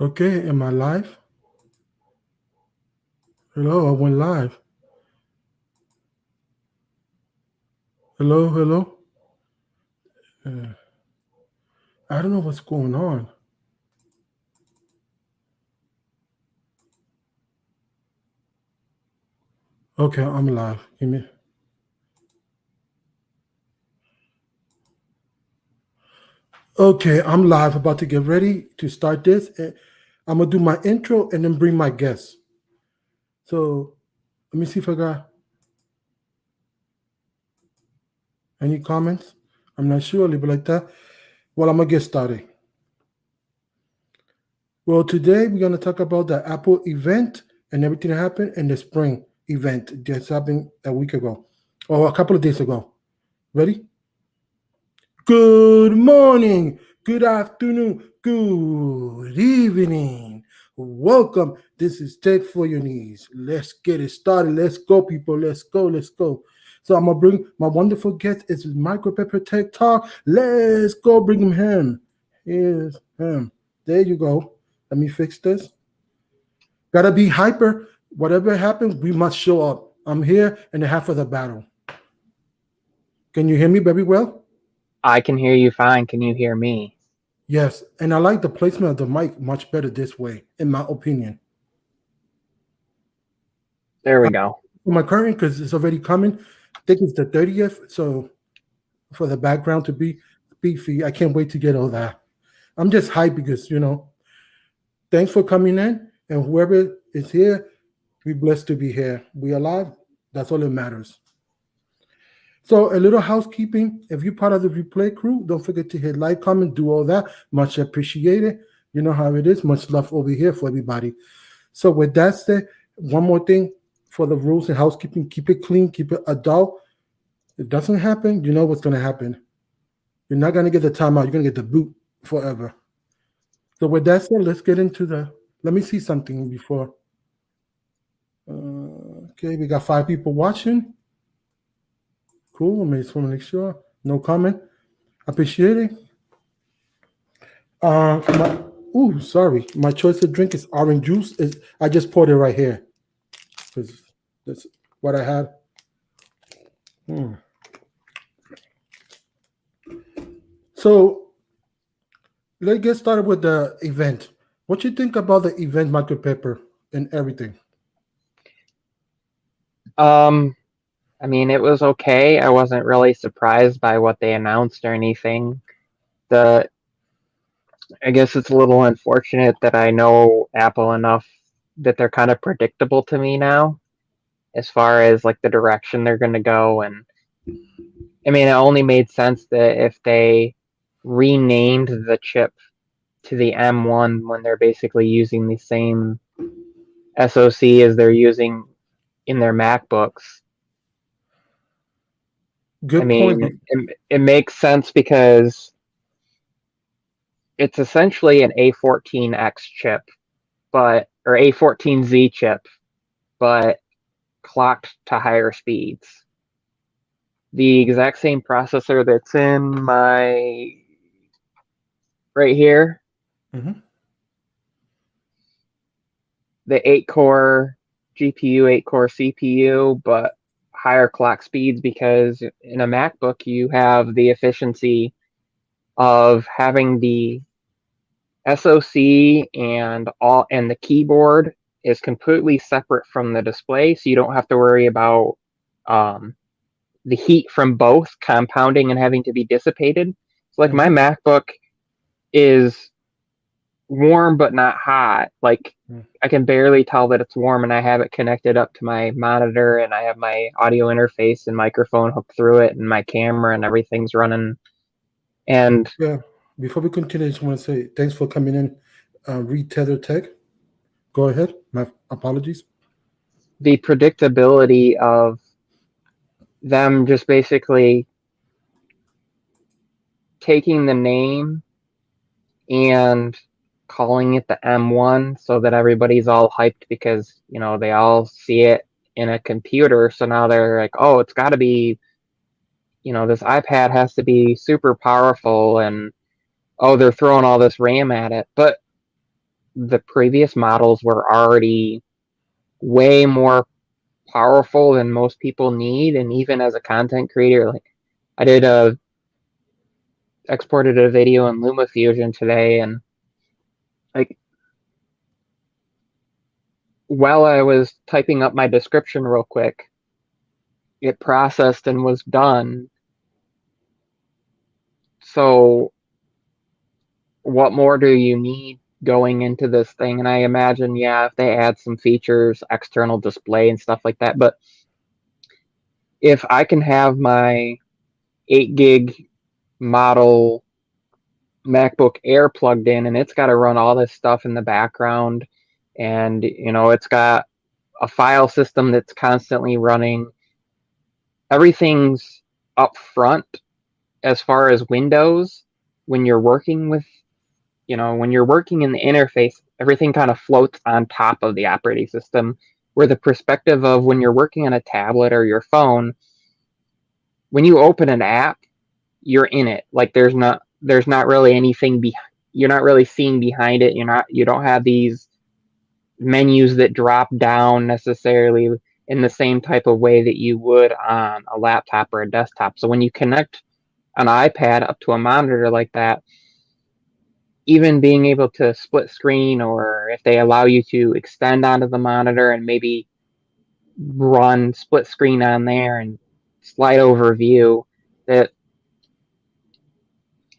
Okay, am I live? Hello, I went live. Hello, hello. Uh, I don't know what's going on. Okay, I'm live. Give me. Okay, I'm live. About to get ready to start this. I'm gonna do my intro and then bring my guests. So let me see if I got any comments. I'm not sure. Leave it like that. Well, I'm gonna get started. Well, today we're gonna talk about the Apple event and everything that happened in the spring event just happened a week ago or a couple of days ago. Ready? Good morning, good afternoon, good evening. Welcome. This is Tech for Your Knees. Let's get it started. Let's go, people. Let's go. Let's go. So I'm gonna bring my wonderful guest. It's Micro Pepper Tech Talk. Let's go. Bring him. Here's him. There you go. Let me fix this. Gotta be hyper. Whatever happens, we must show up. I'm here in the half of the battle. Can you hear me very well? I can hear you fine. Can you hear me? Yes, and I like the placement of the mic much better this way, in my opinion. There Uh, we go. For my current, because it's already coming. I think it's the 30th. So for the background to be beefy, I can't wait to get all that. I'm just hyped because thanks for coming in, and whoever is here, we blessed to be here. We alive. That's all that matters. So a little housekeeping. If you're part of the replay crew, don't forget to hit like, comment, do all that. Much appreciated. You know how it is. Much love over here for everybody. So with that said, one more thing for the rules and housekeeping: keep it clean, keep it adult. It doesn't happen, you know what's gonna happen. You're not gonna get the timeout. You're gonna get the boot forever. So with that said, let's get into the. Let me see something before. Okay, we got 5 people watching. Cool. I just want to make sure. No comment. Appreciate it. My, ooh, sorry. My choice of drink is orange juice. Is I just poured it right here because that's what I had. Hmm. So let's get started with the event. What you think about the event, Michael Pepper, and everything? Um, I mean, it was okay. I wasn't really surprised by what they announced or anything. The I guess it's a little unfortunate that I know Apple enough that they're kind of predictable to me now as far as like the direction they're going to go. And I mean, it only made sense that if they renamed the chip to the M1 when they're basically using the same SoC as they're using in their MacBooks. I Good point. mean, it makes sense because it's essentially an A14X chip, or A14Z chip, but clocked to higher speeds. The exact same processor that's in my right here, Mhm. the 8-core GPU, 8-core CPU, but higher clock speeds because in a MacBook you have the efficiency of having the SoC and the keyboard is completely separate from the display, so you don't have to worry about um, the heat from both compounding and having to be dissipated. So like my Mhm. MacBook is warm but not hot. Like Mm. I can barely tell that it's warm, and I have it connected up to my monitor, and I have my audio interface and microphone hooked through it, and my camera and everything's running. And Yeah. Before we continue, I just want to say thanks for coming in. Retether Tech. Go ahead. My apologies. the predictability of them just basically taking the name and calling it the M1 so that everybody's all hyped because, they all see it in a computer. So now they're like, oh, it's got to be, this iPad has to be super powerful, and oh, they're throwing all this RAM at it. But the previous models were already way more powerful than most people need. And even as a content creator, like I exported a video in LumaFusion today, and like while I was typing up my description real quick, it processed and was done. So what more do you need going into this thing? And I imagine, yeah, if they add some features, external display and stuff like that, but if I can have my 8 gig model MacBook Air plugged in and it's got to run all this stuff in the background, and it's got a file system that's constantly running, everything's up front as far as Windows. When you're working with, when you're working in the interface, everything kind of floats on top of the operating system, where the perspective of when you're working on a tablet or your phone, when you open an app, you're in it. Like there's not really anything you're not really seeing behind it. You don't have these menus that drop down necessarily in the same type of way that you would on a laptop or a desktop. So when you connect an iPad up to a monitor like that, even being able to split screen, or if they allow you to extend onto the monitor and maybe run split screen on there and slide over view, that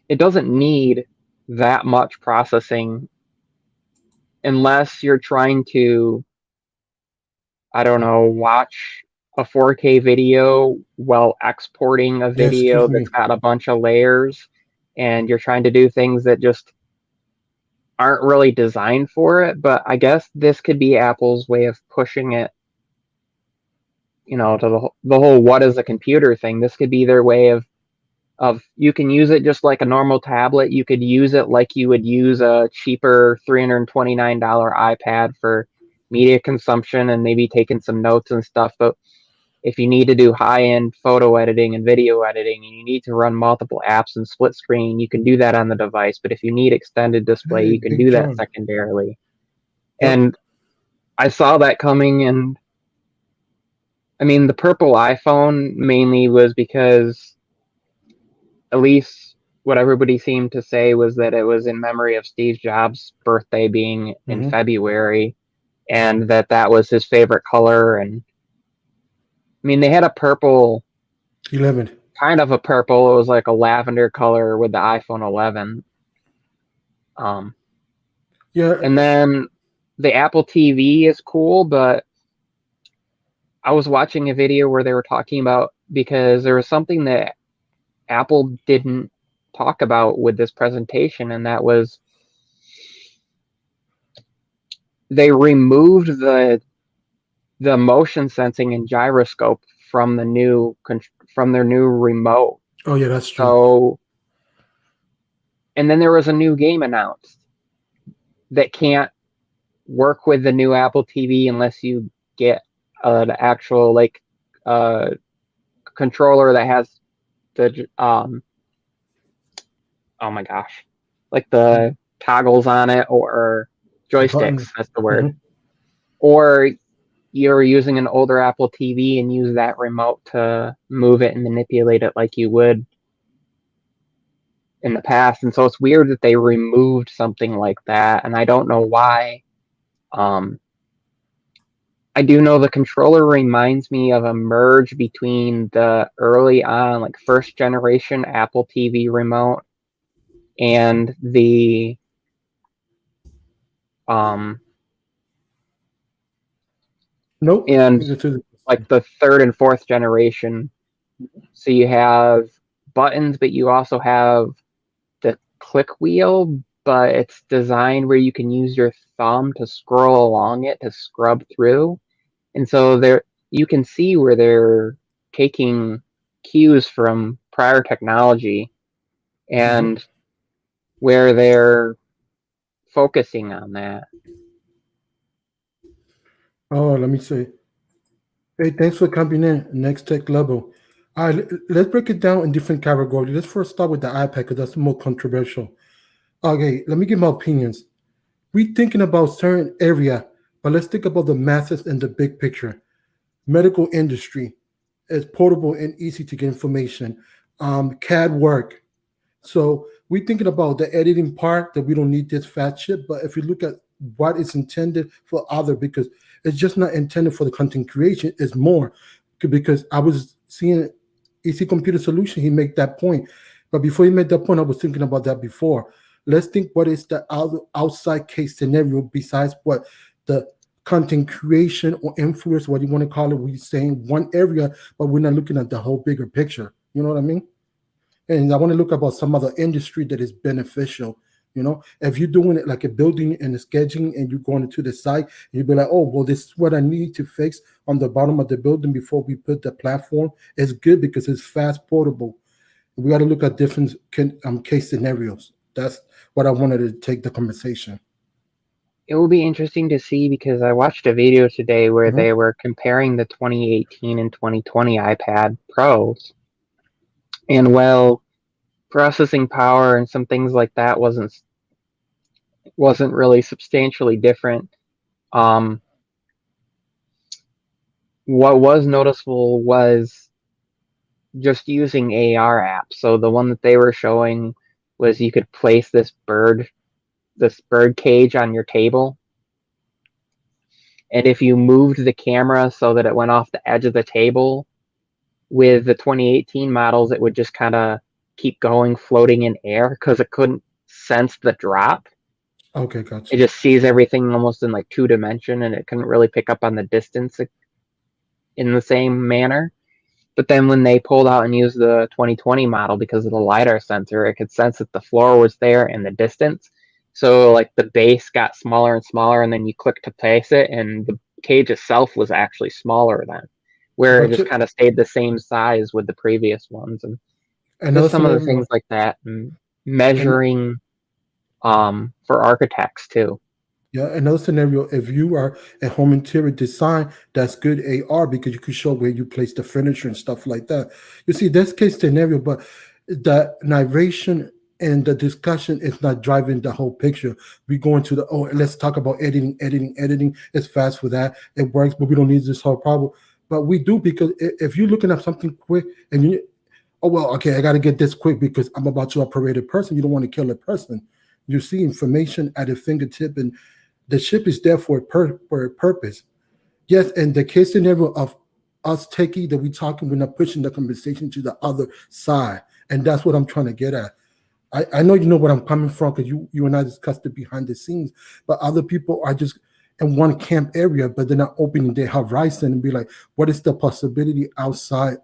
it doesn't need that much processing unless you're trying to, I don't know, watch a 4K video while exporting a Yes, video excuse me. that's got a bunch of layers, and you're trying to do things that just aren't really designed for it. But I guess this could be Apple's way of pushing it, to the whole what is a computer thing. This could be their way of you can use it just like a normal tablet. You could use it like you would use a cheaper $329 iPad for media consumption and maybe taking some notes and stuff. But if you need to do high-end photo editing and video editing and you need to run multiple apps and split screen, you can do that on the device. But if you need extended display, Hey, you can Big do that John. secondarily. Yep. And I saw that coming, and I mean, the purple iPhone mainly was because, at least what everybody seemed to say, was that it was in memory of Steve Jobs' birthday being in Mm-hmm. February, and that was his favorite color. And I mean, they had a purple, 11. kind of a purple. It was like a lavender color with the iPhone 11. Um, Yeah. and then the Apple TV is cool, but I was watching a video where they were talking about, because there was something that Apple didn't talk about with this presentation, and that was they removed the motion sensing and gyroscope from their new remote. Oh, yeah, that's true. So, and then there was a new game announced that can't work with the new Apple TV unless you get an actual controller that has the oh my gosh, like the toggles on it, or The joysticks, button. that's the word. Mm-hmm. Or you're using an older Apple TV and use that remote to move it and manipulate it like you would in the past. And so it's weird that they removed something like that, and I don't know why. I do know the controller reminds me of a merge between the early on, like first generation Apple TV remote and the um Nope. and It's a- like the third and fourth generation. So you have buttons, but you also have the click wheel, but it's designed where you can use your thumb to scroll along it to scrub through. And so there you can see where they're taking cues from prior technology Mhm. and where they're focusing on that. Oh, let me see. Hey, thanks for coming in. Next tech level. All right, let's break it down in different categories. Let's first start with the iPad because that's more controversial. Okay, let me give my opinions. We thinking about certain area, but let's think about the masses and the big picture. Medical industry is portable and easy to get information. CAD work. So we're thinking about the editing part that we don't need this fat shit. But if you look at what is intended for other, because it's just not intended for the content creation, it's more because I was seeing EC Computer Solution, he made that point. But before he made that point, I was thinking about that before. Let's think what is the outside case scenario besides what the content creation or influence, what you want to call it. We're saying one area, but we're not looking at the whole bigger picture. You know what I mean? And I want to look about some other industry that is beneficial. If you're doing it like a building and a sketching and you're going to the site, you'll be like, oh, well, this is what I need to fix on the bottom of the building before we put the platform. It's good because it's fast portable. We got to look at different case scenarios. That's what I wanted to take the conversation. It will be interesting to see because I watched a video today where Mhm. they were comparing the 2018 and 2020 iPad Pros. And while processing power and some things like that wasn't really substantially different, what was noticeable was just using AR apps. So the one that they were showing was you could place this bird cage on your table, and if you moved the camera so that it went off the edge of the table, with the 2018 models, it would just kind of keep going, floating in air because it couldn't sense the drop. Okay, It gotcha. just sees everything almost in like 2 dimension, and it couldn't really pick up on the distance in the same manner. But then when they pulled out and used the 2020 model because of the LiDAR sensor, it could sense that the floor was there and the distance. So like the base got smaller and smaller, and then you click to place it, and the cage itself was actually smaller then, where it But just kind of stayed the same size with the previous ones. And another just some of the scenario, things like that, and and measuring for architects too. yeah, another scenario, if you are a home interior design, that's good AR because you can show where you place the furniture and stuff like that. You see, that's case scenario, but the narration and the discussion is not driving the whole picture. We go into the, oh, let's talk about editing, editing, editing. It's fast for that. It works, but we don't need this whole problem. But we do because if you're looking at something quick and you, oh, well, okay, I got to get this quick because I'm about to operate a person. You don't want to kill a person. You see information at a fingertip, and the ship is there for a purpose. Yes, and the case scenario of us taking that we talking, we're not pushing the conversation to the other side, and that's what I'm trying to get at. I know you know what I'm coming from because you and I discussed it behind the scenes, but other people are just in one camp area, but they're not opening their horizon and be like, what is the possibility outside?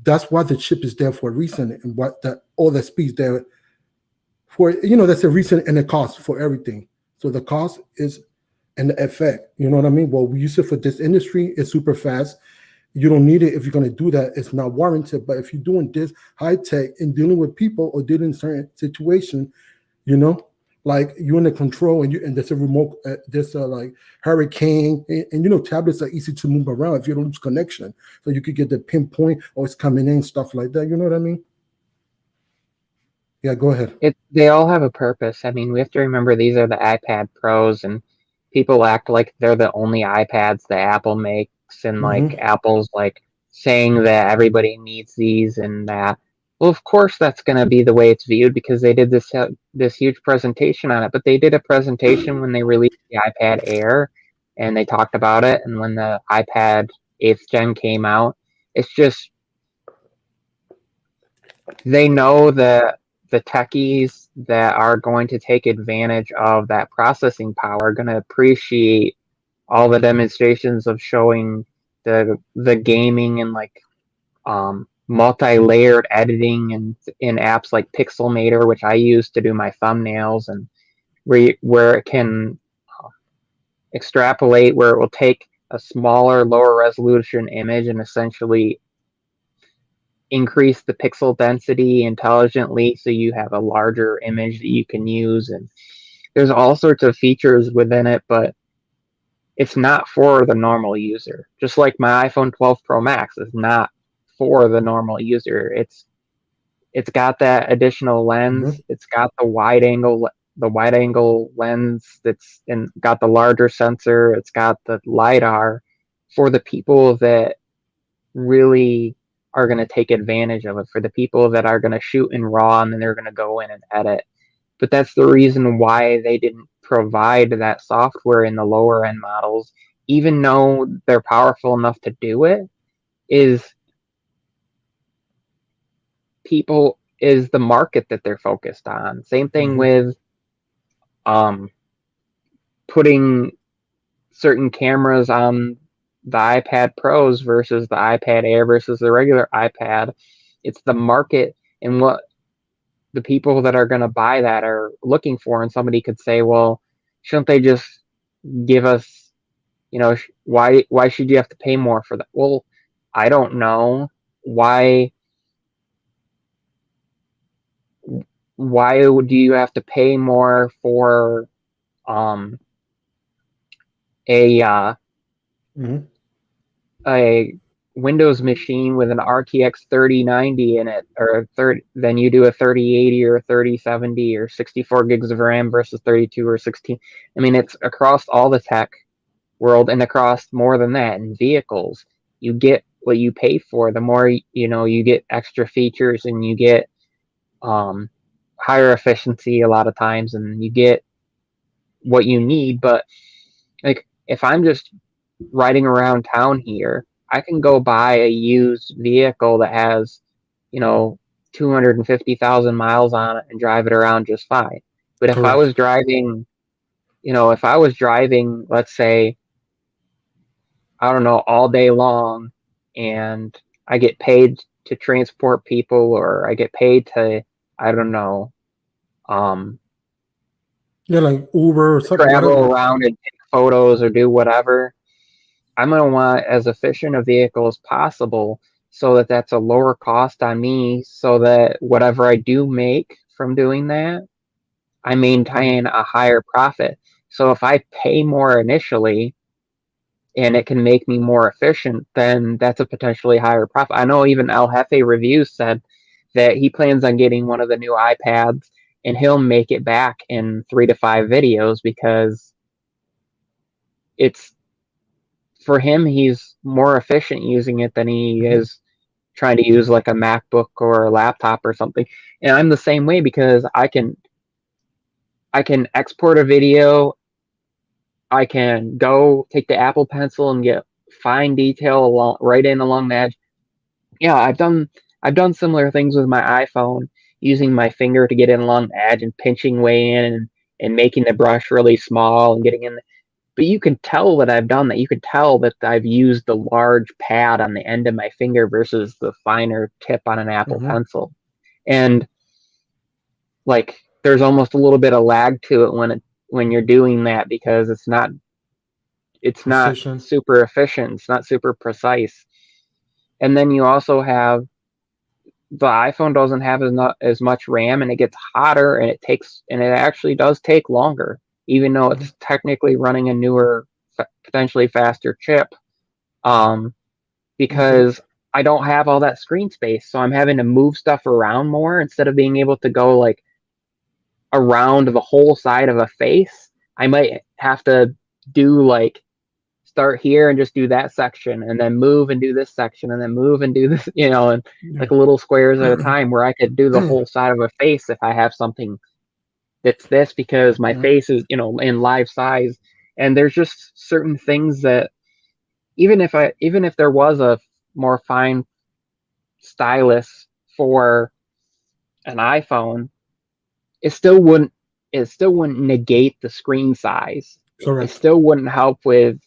That's why the chip is there for a reason, and what the all the speeds there for. That's a reason and a cost for everything. So the cost is and the effect. You know what I mean? Well, we use it for this industry. It's super fast. You don't need it if you're going to do that. It's not warranted. But if you're doing this high tech and dealing with people or dealing in certain situation, you know, like you're in the control and there's a remote, there's a like hurricane, and tablets are easy to move around if you don't lose connection. So you could get the pinpoint or it's coming in, stuff like that. You know what I mean? Yeah, go ahead. They all have a purpose. I mean, we have to remember these are the iPad Pros, and people act like they're the only iPads that Apple makes, and like Hmm. Apple's like saying that everybody needs these and that. Well, of course that's going to be the way it's viewed because they did this huge presentation on it. But they did a presentation when they released the iPad Air, and they talked about it. And when the iPad 8th Gen came out, it's just they know that the techies that are going to take advantage of that processing power are going to appreciate all the demonstrations of showing the gaming and like multi-layered editing and in apps like Pixelmator, which I use to do my thumbnails, and where it can extrapolate, where it will take a smaller, lower resolution image and essentially increase the pixel density intelligently so you have a larger image that you can use. And there's all sorts of features within it, but it's not for the normal user. Just like my iPhone 12 Pro Max is not for the normal user. It's got that additional lens. Hmm. It's got the wide angle the wide angle lens that's got the larger sensor, it's got the LiDAR for the people that really are going to take advantage of it, for the people that are going to shoot in RAW and then they're going to go in and edit. But that's the reason why they didn't provide that software in the lower end models, even though they're powerful enough to do it, is the market that they're focused on. Same thing with putting certain cameras on the iPad Pros versus the iPad Air versus the regular iPad. It's the market and what the people that are going to buy that are looking for. And somebody could say, well, shouldn't they just give us, why should you have to pay more for that? Well, I don't know why do you have to pay more for a Windows machine with an RTX 3090 in it, or then you do a 3080 or 3070 or 64 gigs of RAM versus 32 or 16. I mean, it's across all the tech world and across more than that in vehicles. You get what you pay for. The more you get extra features and you get higher efficiency a lot of times, and you get what you need. But like, if I'm just riding around town here, I can go buy a used vehicle that has 250,000 miles on it and drive it around just fine. But if I was driving, let's say, I don't know, all day long, and I get paid to transport people, or I get paid to, I don't know, like Uber or something, travel around and take photos or do whatever, I'm going to want as efficient a vehicle as possible, so that that's a lower cost on me, so that whatever I do make from doing that, I maintain a higher profit. So if I pay more initially and it can make me more efficient, then that's a potentially higher profit. I know even El Jefe Reviews said that he plans on getting one of the new iPads and he'll make it back in 3 to 5 videos, because it's, for him, he's more efficient using it than he is trying to use like a MacBook or a laptop or something. And I'm the same way, because I can export a video. I can go take the Apple Pencil and get fine detail right in along the edge. Yeah, I've done similar things with my iPhone, using my finger to get in along the edge and pinching way in and making the brush really small and getting in. But you can tell that I've done that. You can tell that I've used the large pad on the end of my finger versus the finer tip on an Apple Pencil. And like, there's almost a little bit of lag to it when you're doing that, because it's not super efficient. It's not super precise. And then you also have, the iPhone doesn't have as much RAM, and it gets hotter, and it actually does take longer, even though it's technically running a newer, potentially faster chip, because I don't have all that screen space. So I'm having to move stuff around more instead of being able to go like around the whole side of a face. I might have to do like, start here and just do that section, and then move and do this section, and then move and do this, and like little squares at a time, where I could do the whole side of a face if I have something that's this, because my face is, in live size. And there's just certain things that even if there was a more fine stylus for an iPhone, it still wouldn't negate the screen size. Correct. It still wouldn't help with,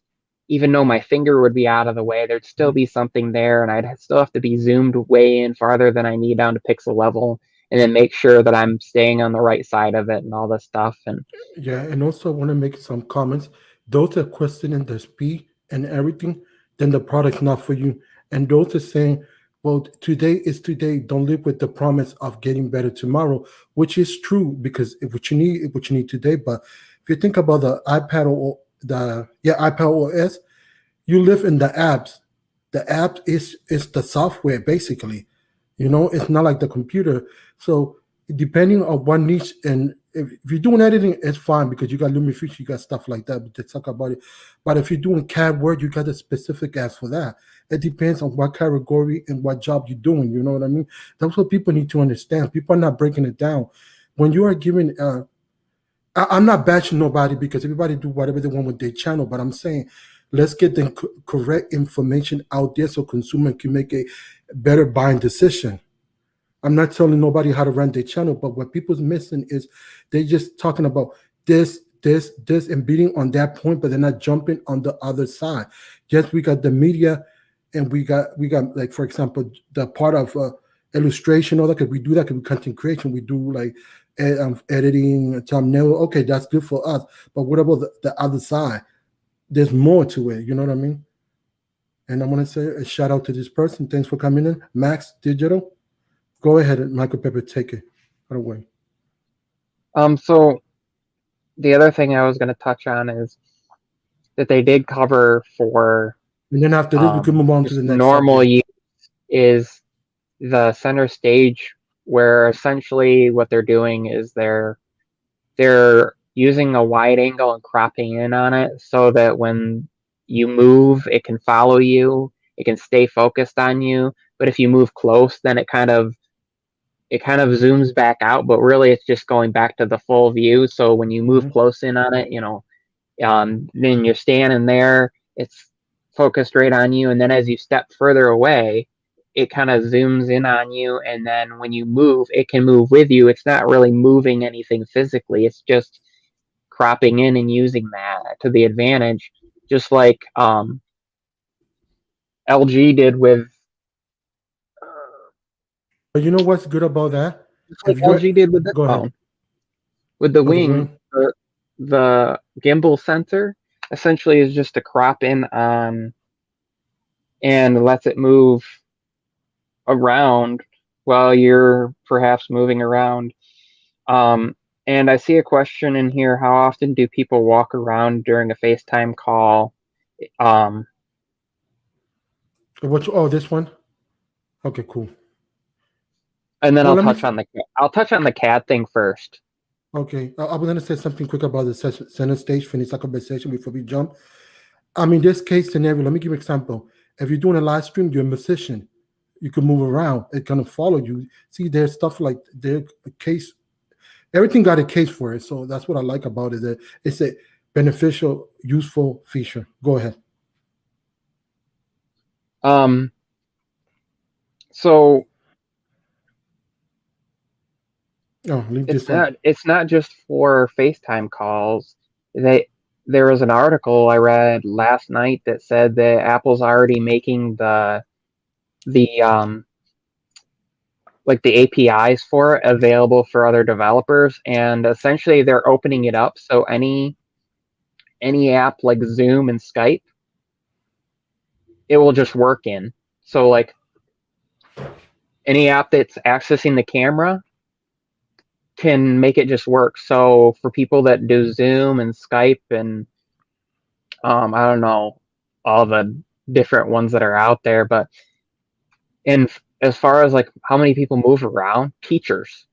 even though my finger would be out of the way, there'd still be something there, and I'd still have to be zoomed way in farther than I need down to pixel level, and then make sure that I'm staying on the right side of it and all this stuff. And and also I want to make some comments. Those that questioning the speed and everything, then the product's not for you. And those that saying, well, today is today, don't live with the promise of getting better tomorrow, which is true, because what you need today. But if you think about the iPad or iPad OS, you live in the apps. The app is the software, basically. It's not like the computer. So depending on what niche and if you're doing editing, it's fine because you got Lumifish, you got stuff like that. But they talk about it. But if you're doing CAD Word, you got a specific app for that. It depends on what category and what job you're doing. You know what I mean? That's what people need to understand. People are not breaking it down. When you are giving, I'm not bashing nobody because everybody do whatever they want with their channel. But I'm saying, let's get the correct information out there so consumer can make a better buying decision. I'm not telling nobody how to run their channel, but what people's missing is they just talking about this, and beating on that point, but they're not jumping on the other side. Yes, we got the media, and we got like, for example, the part of illustration, all that. Could we do that? Could we content creation? We do like editing, thumbnail. Okay, that's good for us. But what about the other side? There's more to it. You know what I mean? And I want to say a shout out to this person. Thanks for coming in, Max Digital. Go ahead, Michael Pepper, take it away. So the other thing I was going to touch on is that they did cover for, and then after this, we can move on to the next normal subject. use is the center stage, where essentially what they're doing is they're using a wide angle and cropping in on it so that when you move, it can follow you, it can stay focused on you. But if you move close, then it kind of zooms back out, but really it's just going back to the full view. So when you move close in on it, then you're standing there, it's focused right on you. And then as you step further away, it kind of zooms in on you. And then when you move, it can move with you. It's not really moving anything physically. It's just cropping in and using that to the advantage, just like LG did with. But you know what's good about that? Like LG did with this phone, with the wing, the gimbal sensor essentially is just to crop in on and lets it move around while you're perhaps moving around. And I see a question in here: how often do people walk around during a FaceTime call? This one? Okay, cool. And then I'll touch on the CAD thing first. Okay, I was going to say something quick about the center stage, finish the conversation before we jump. I mean, this case scenario, let me give you an example. If you're doing a live stream, you're a musician. You can move around. It kind of follow you. See, there's stuff like there's a case. Everything got a case for it. So that's what I like about it. That it's a beneficial, useful feature. Go ahead. So it's not just for FaceTime calls. There was an article I read last night that said that Apple's already making the APIs for it available for other developers, and essentially they're opening it up so any app like Zoom and Skype, it will just work in. So like any app that's accessing the camera can make it just work. So for people that do Zoom and Skype and I don't know all the different ones that are out there, but as far as like how many people move around, teachers.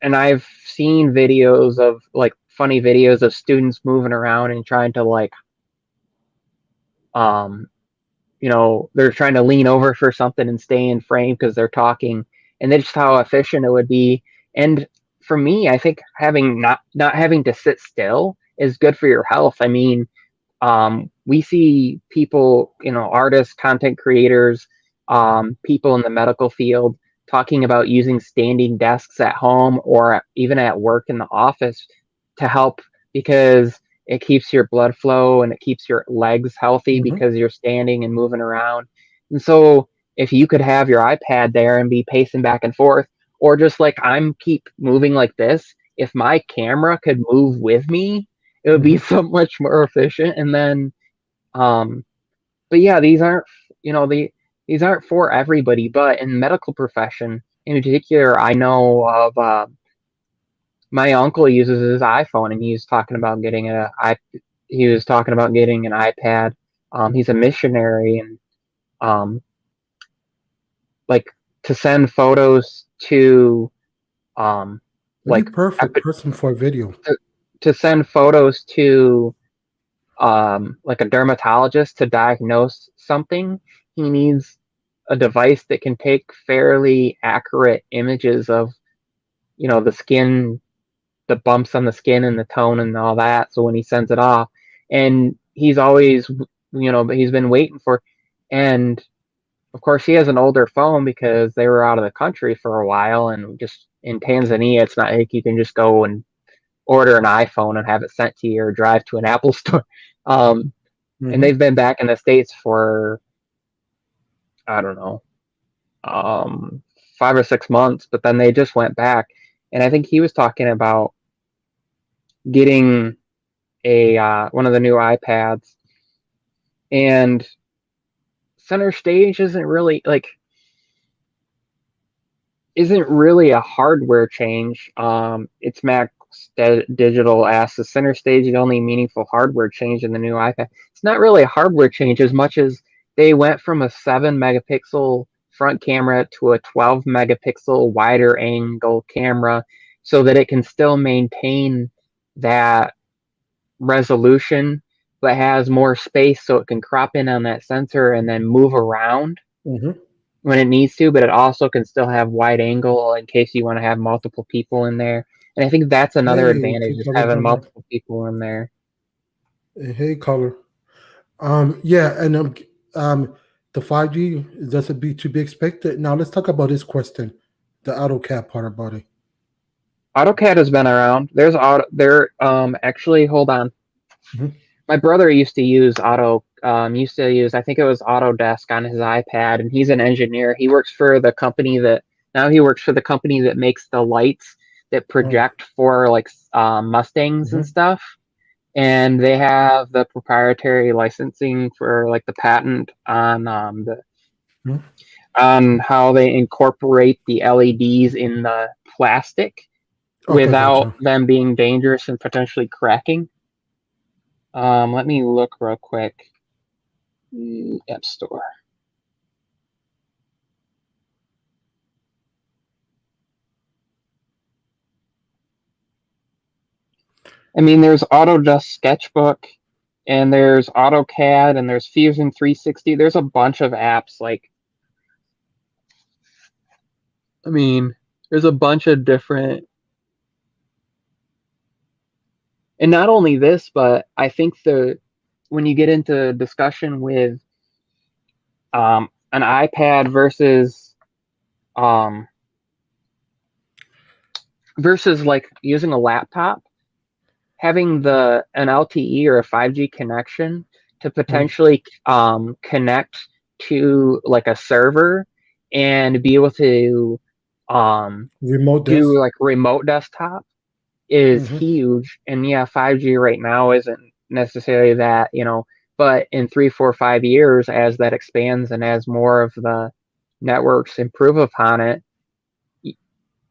And I've seen videos of like funny videos of students moving around and trying to like they're trying to lean over for something and stay in frame because they're talking, and that's just how efficient it would be. And for me, I think having not having to sit still is good for your health. I mean, we see people, artists, content creators, people in the medical field talking about using standing desks at home or even at work in the office to help, because it keeps your blood flow and it keeps your legs healthy because you're standing and moving around. And so if you could have your iPad there and be pacing back and forth, or just like keep moving like this, if my camera could move with me, it would be so much more efficient. And then, but yeah, these aren't for everybody, but in medical profession in particular, I know of, my uncle uses his iPhone, and he was talking about getting an iPad. He's a missionary, and like to send photos to Are you like perfect person for a video? to, to send photos to like a dermatologist to diagnose something. He needs a device that can take fairly accurate images of, the skin, the bumps on the skin and the tone and all that. So when he sends it off, and he's always, but he's been waiting for, and of course he has an older phone because they were out of the country for a while, and just in Tanzania, it's not like you can just go and order an iPhone and have it sent to you or drive to an Apple store. Um, and Mm-hmm. they've been back in the States for, I don't know, 5 or 6 months, but then they just went back. And I think he was talking about getting a one of the new iPads, and center stage isn't really a hardware change. It's Max Digital asks, the center stage the only meaningful hardware change in the new iPad? It's not really a hardware change as much as they went from a 7 megapixel front camera to a 12 megapixel wider angle camera so that it can still maintain that resolution but has more space so it can crop in on that sensor and then move around Mm-hmm. when it needs to, but it also can still have wide angle in case you want to have multiple people in there. And I think that's another Hey, advantage, hey, is color having down there. multiple people in there. Hey, color. Yeah, and the 5G, does it be to be expected? Now let's talk about this question, the AutoCAD part about it. AutoCAD has been around. There's auto there actually, hold on. Mhm. My brother used to use, I think it was Autodesk on his iPad, and he's an engineer. Now he works for the company that makes the lights that Oh, project for like Mustangs and mhm. stuff. And they have the proprietary licensing for like the patent Mhm. on how they incorporate the LEDs in the plastic Okay, without gotcha. them being dangerous and potentially cracking. Let me look real quick. App Store. I mean, there's Autodesk Sketchbook, and there's AutoCAD, and there's Fusion 360. There's a bunch of apps. I mean, there's a bunch of different. And not only this, but I think when you get into discussion with an iPad um, versus like using a laptop, having an LTE or a 5G connection to Mhm. potentially connect to like a server and be able to um, Remote do desk. like remote desktop is Hmm. huge. And yeah, 5G right now isn't necessarily that, but in 3, 4, 5 years, as that expands and as more of the networks improve upon it,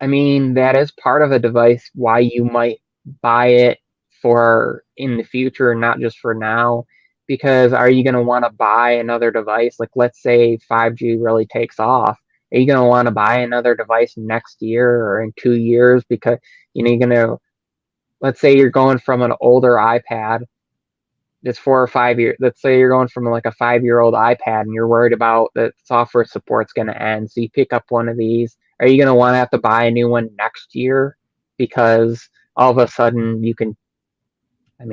I mean, that is part of a device why you might buy it for in the future, not just for now. Because are you going to want to buy another device? Like, let's say 5G really takes off. Are you going to want to buy another device next year or in 2 years? Because, you're going to, let's say you're going from an older iPad that's 4 or 5 years. Let's say you're going from like a 5-year-old iPad and you're worried about that software support's going to end. So you pick up one of these. Are you going to want to have to buy a new one next year because all of a sudden you can? I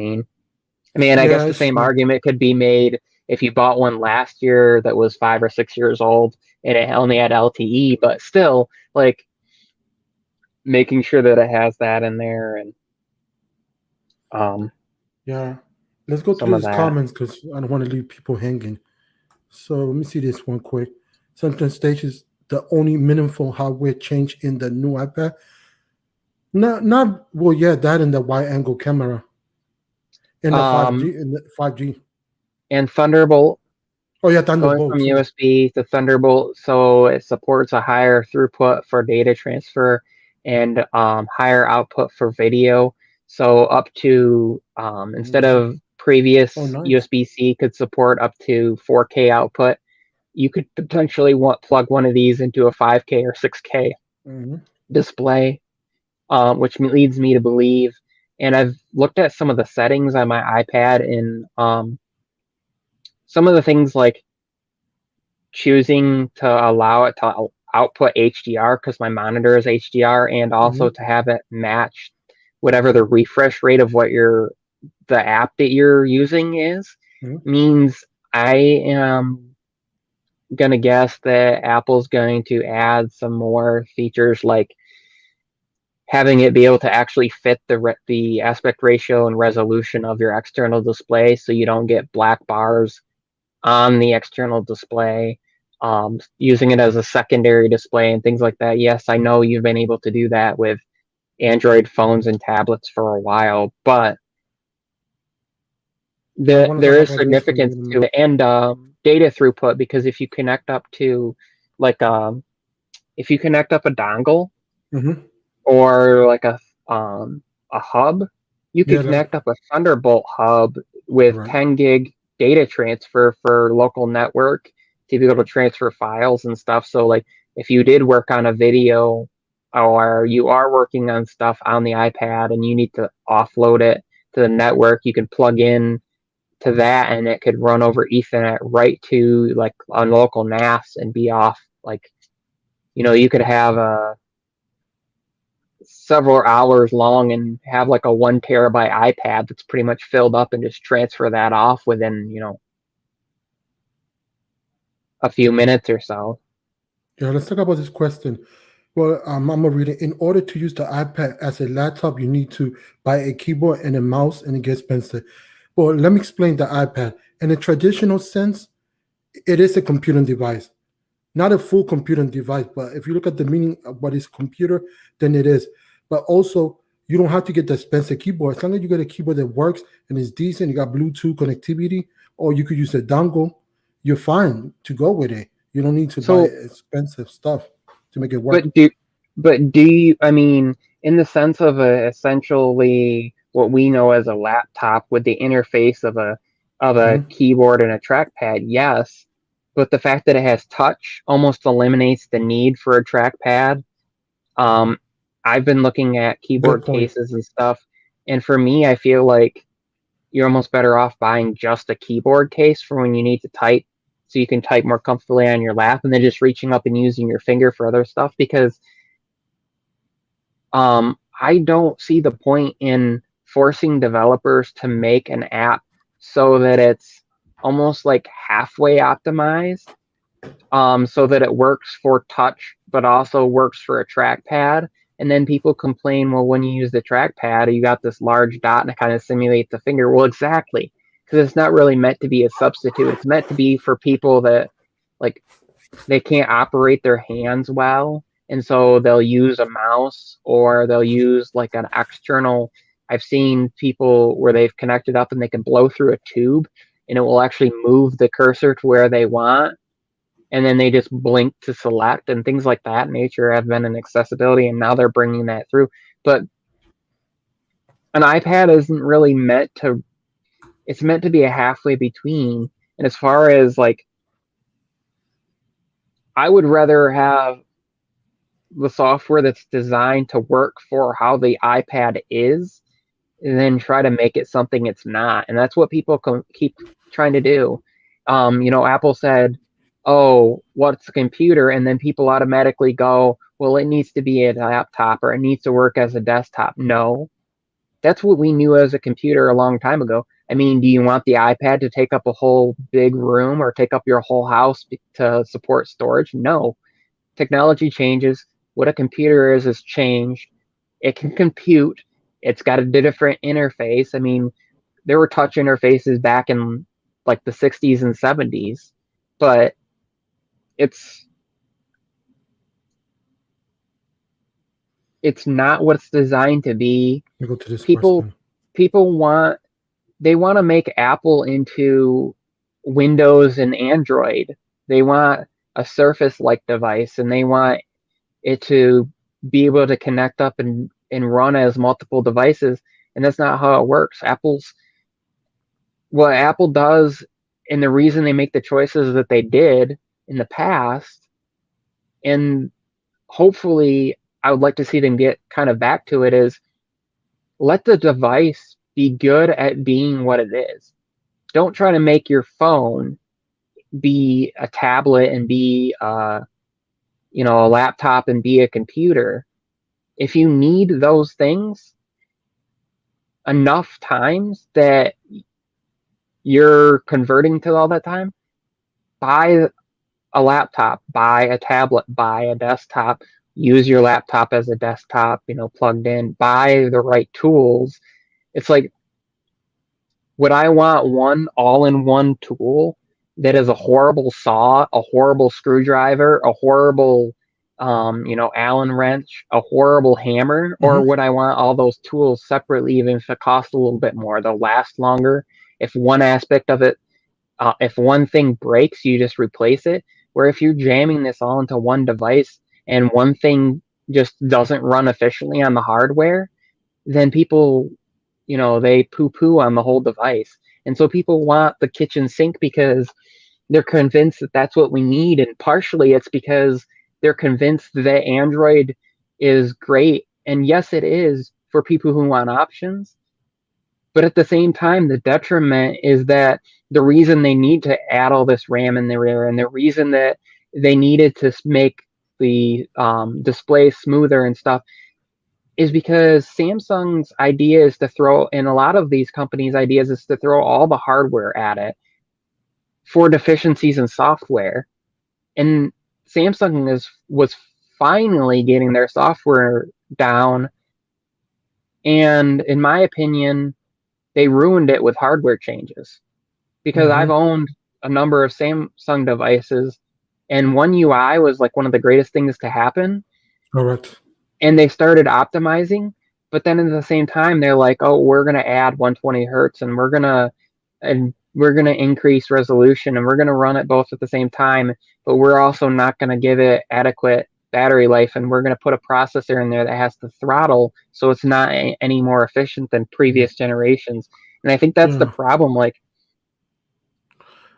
mean, I guess Yeah, the it's same true. argument could be made if you bought one last year that was 5 or 6 years old and it only had LTE, but still, like making sure that it has that in there and um, Yeah. Let's go some through of these that. comments because I don't want to leave people hanging. So let me see this one quick. Center stage is the only meaningful hardware change in the new iPad. Not well, yeah, that and the wide angle camera and the Um, 5G and the 5G. and Thunderbolt Oh yeah, going Thunderbolt from too. USB to Thunderbolt, so it supports a higher throughput for data transfer and higher output for video. So up to instead Hmm. of Oh, previous nice. USB-C could support up to 4K output, you could potentially plug one of these into a 5K or 6K Hmm. display. which leads me to believe. And I've looked at some of the settings on my iPad, and some of the things like choosing to allow it to output HDR because my monitor is HDR, and also Mhm. to have it match whatever the refresh rate of what the app that you're using is, Mhm. means I am gonna guess that Apple's going to add some more features like having it be able to actually fit the aspect ratio and resolution of your external display, so you don't get black bars on the external display. Using it as a secondary display and things like that. Yes, I know you've been able to do that with Android phones and tablets for a while, but I want to there talk is about this one in significance a to minute. it, and data throughput, because if you connect up to like if you connect up a dongle Hmm. or like a hub, you Yeah, could connect up a Thunderbolt hub with right. 10 gig data transfer for local network to be able to transfer files and stuff. So like if you did work on a video, or you are working on stuff on the iPad and you need to offload it to the network, you can plug in to that and it could run over Ethernet right to like a local NAS and be off. Like, you could have a several hours long and have like a 1 terabyte iPad that's pretty much filled up, and just transfer that off within, a few minutes or so. Yeah, let's talk about this question. Well, I'm gonna read it. In order to use the iPad as a laptop, you need to buy a keyboard and a mouse, and it gets expensive. Well, let me explain the iPad. In a traditional sense, it is a computing device, not a full computing device. But if you look at the meaning of what is computer, then it is. But also, you don't have to get the expensive keyboard. As long as you get a keyboard that works and is decent, you got Bluetooth connectivity, or you could use a dongle, you're fine to go with it. You don't need to buy So, expensive stuff to make it work. but do, but do you, I mean, in the sense of essentially what we know as a laptop with the interface of a Mhm. keyboard and a trackpad, yes. But the fact that it has touch almost eliminates the need for a trackpad. Um, I've been looking at Good keyboard point. cases and stuff, and for me, I feel like you're almost better off buying just a keyboard case for when you need to type, so you can type more comfortably on your lap, and then just reaching up and using your finger for other stuff. Because I don't see the point in forcing developers to make an app so that it's almost like halfway optimized, so that it works for touch, but also works for a trackpad. And then people complain, well, when you use the trackpad, you got this large dot and it kind of simulates a finger. Well, exactly, because it's not really meant to be a substitute. It's meant to be for people that like they can't operate their hands well, and so they'll use a mouse or they'll use like an external. I've seen people where they've connected up and they can blow through a tube and it will actually move the cursor to where they want, and then they just blink to select, and things like that nature have been an accessibility, and now they're bringing that through. But an iPad isn't really meant to, it's meant to be a halfway between. And as far as like, I would rather have the software that's designed to work for how the iPad is, and then try to make it something it's not. And that's what people keep trying to do. Apple said, "Oh, what's a computer?" And then people automatically go, "Well, it needs to be a laptop or it needs to work as a desktop." No, that's what we knew as a computer a long time ago. I mean, do you want the iPad to take up a whole big room or take up your whole house to support storage? No. Technology changes. What a computer is has changed. It can compute. It's got a different interface. I mean, there were touch interfaces back in like the 60s and 70s, but it's it's not what it's designed to be. Let me go to this People question. people want they want to make Apple into Windows and Android. They want a Surface-like device, and they want it to be able to connect up and run as multiple devices, and that's not how it works. What Apple does, and the reason they make the choices that they did in the past, and hopefully I would like to see them get kind of back to it is let the device be good at being what it is. Don't try to make your phone be a tablet and be a laptop and be a computer. If you need those things enough times that you're converting to all that time, buy a laptop, buy a tablet, buy a desktop, use your laptop as a desktop, plugged in, buy the right tools. It's like, would I want one all-in-one tool that is a horrible saw, a horrible screwdriver, a horrible, Allen wrench, a horrible hammer, or Hmm. would I want all those tools separately, even if it costs a little bit more? They'll last longer. If one aspect of it, if one thing breaks, you just replace it. Where if you're jamming this all into one device and one thing just doesn't run efficiently on the hardware, then people they poo poo on the whole device. And so people want the kitchen sink because they're convinced that that's what we need. And partially it's because they're convinced that Android is great. And yes, it is for people who want options. But at the same time, the detriment is that the reason they need to add all this RAM in there and the reason that they needed to make the display smoother and stuff is because Samsung's idea is to throw, and a lot of these companies' ideas is to throw all the hardware at it for deficiencies in software. And Samsung was finally getting their software down, and in my opinion, they ruined it with hardware changes. Because I've Hmm. owned a number of Samsung devices, and One UI was like one of the greatest things to happen, Correct. and they started optimizing, but then at the same time they're like, oh, we're going to add 120 hertz and we're going to increase resolution and we're going to run it both at the same time, but we're also not going to give it adequate battery life, and we're going to put a processor in there that has to throttle so it's not any more efficient than Mhm. previous generations. And I think that's the Yeah. problem. Like,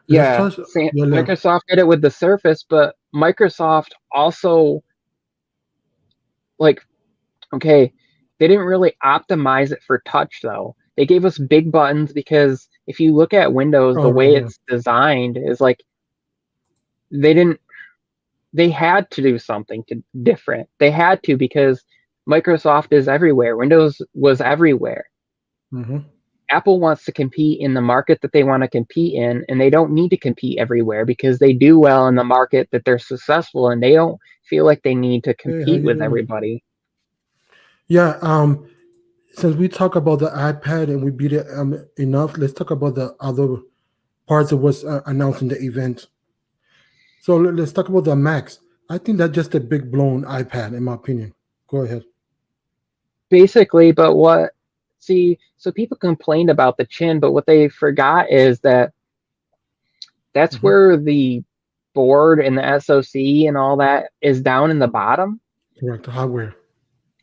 Let's yeah, touch. Yeah. Microsoft did it with the Surface, but Microsoft also, like, okay, they didn't really optimize it for touch though. They gave us big buttons because if you look at Windows, the Oh, right. way Yeah. it's designed is like they didn't they had to do something different. They had to because Microsoft is everywhere. Windows was everywhere. Hmm. Apple wants to compete in the market that they want to compete in, and they don't need to compete everywhere because they do well in the market that they're successful in. They don't feel like they need to Hey, how compete you with doing? everybody. Yeah. Since we talk about the iPad and we beat it enough, let's talk about the other parts that was announced in the event. So let's talk about the Max. I think that's just a big blown iPad, in my opinion. Go ahead. Basically, but what see, so people complained about the chin, but what they forgot is that that's Hmm. where the board and the SoC and all that is down in the bottom, Correct. The hardware.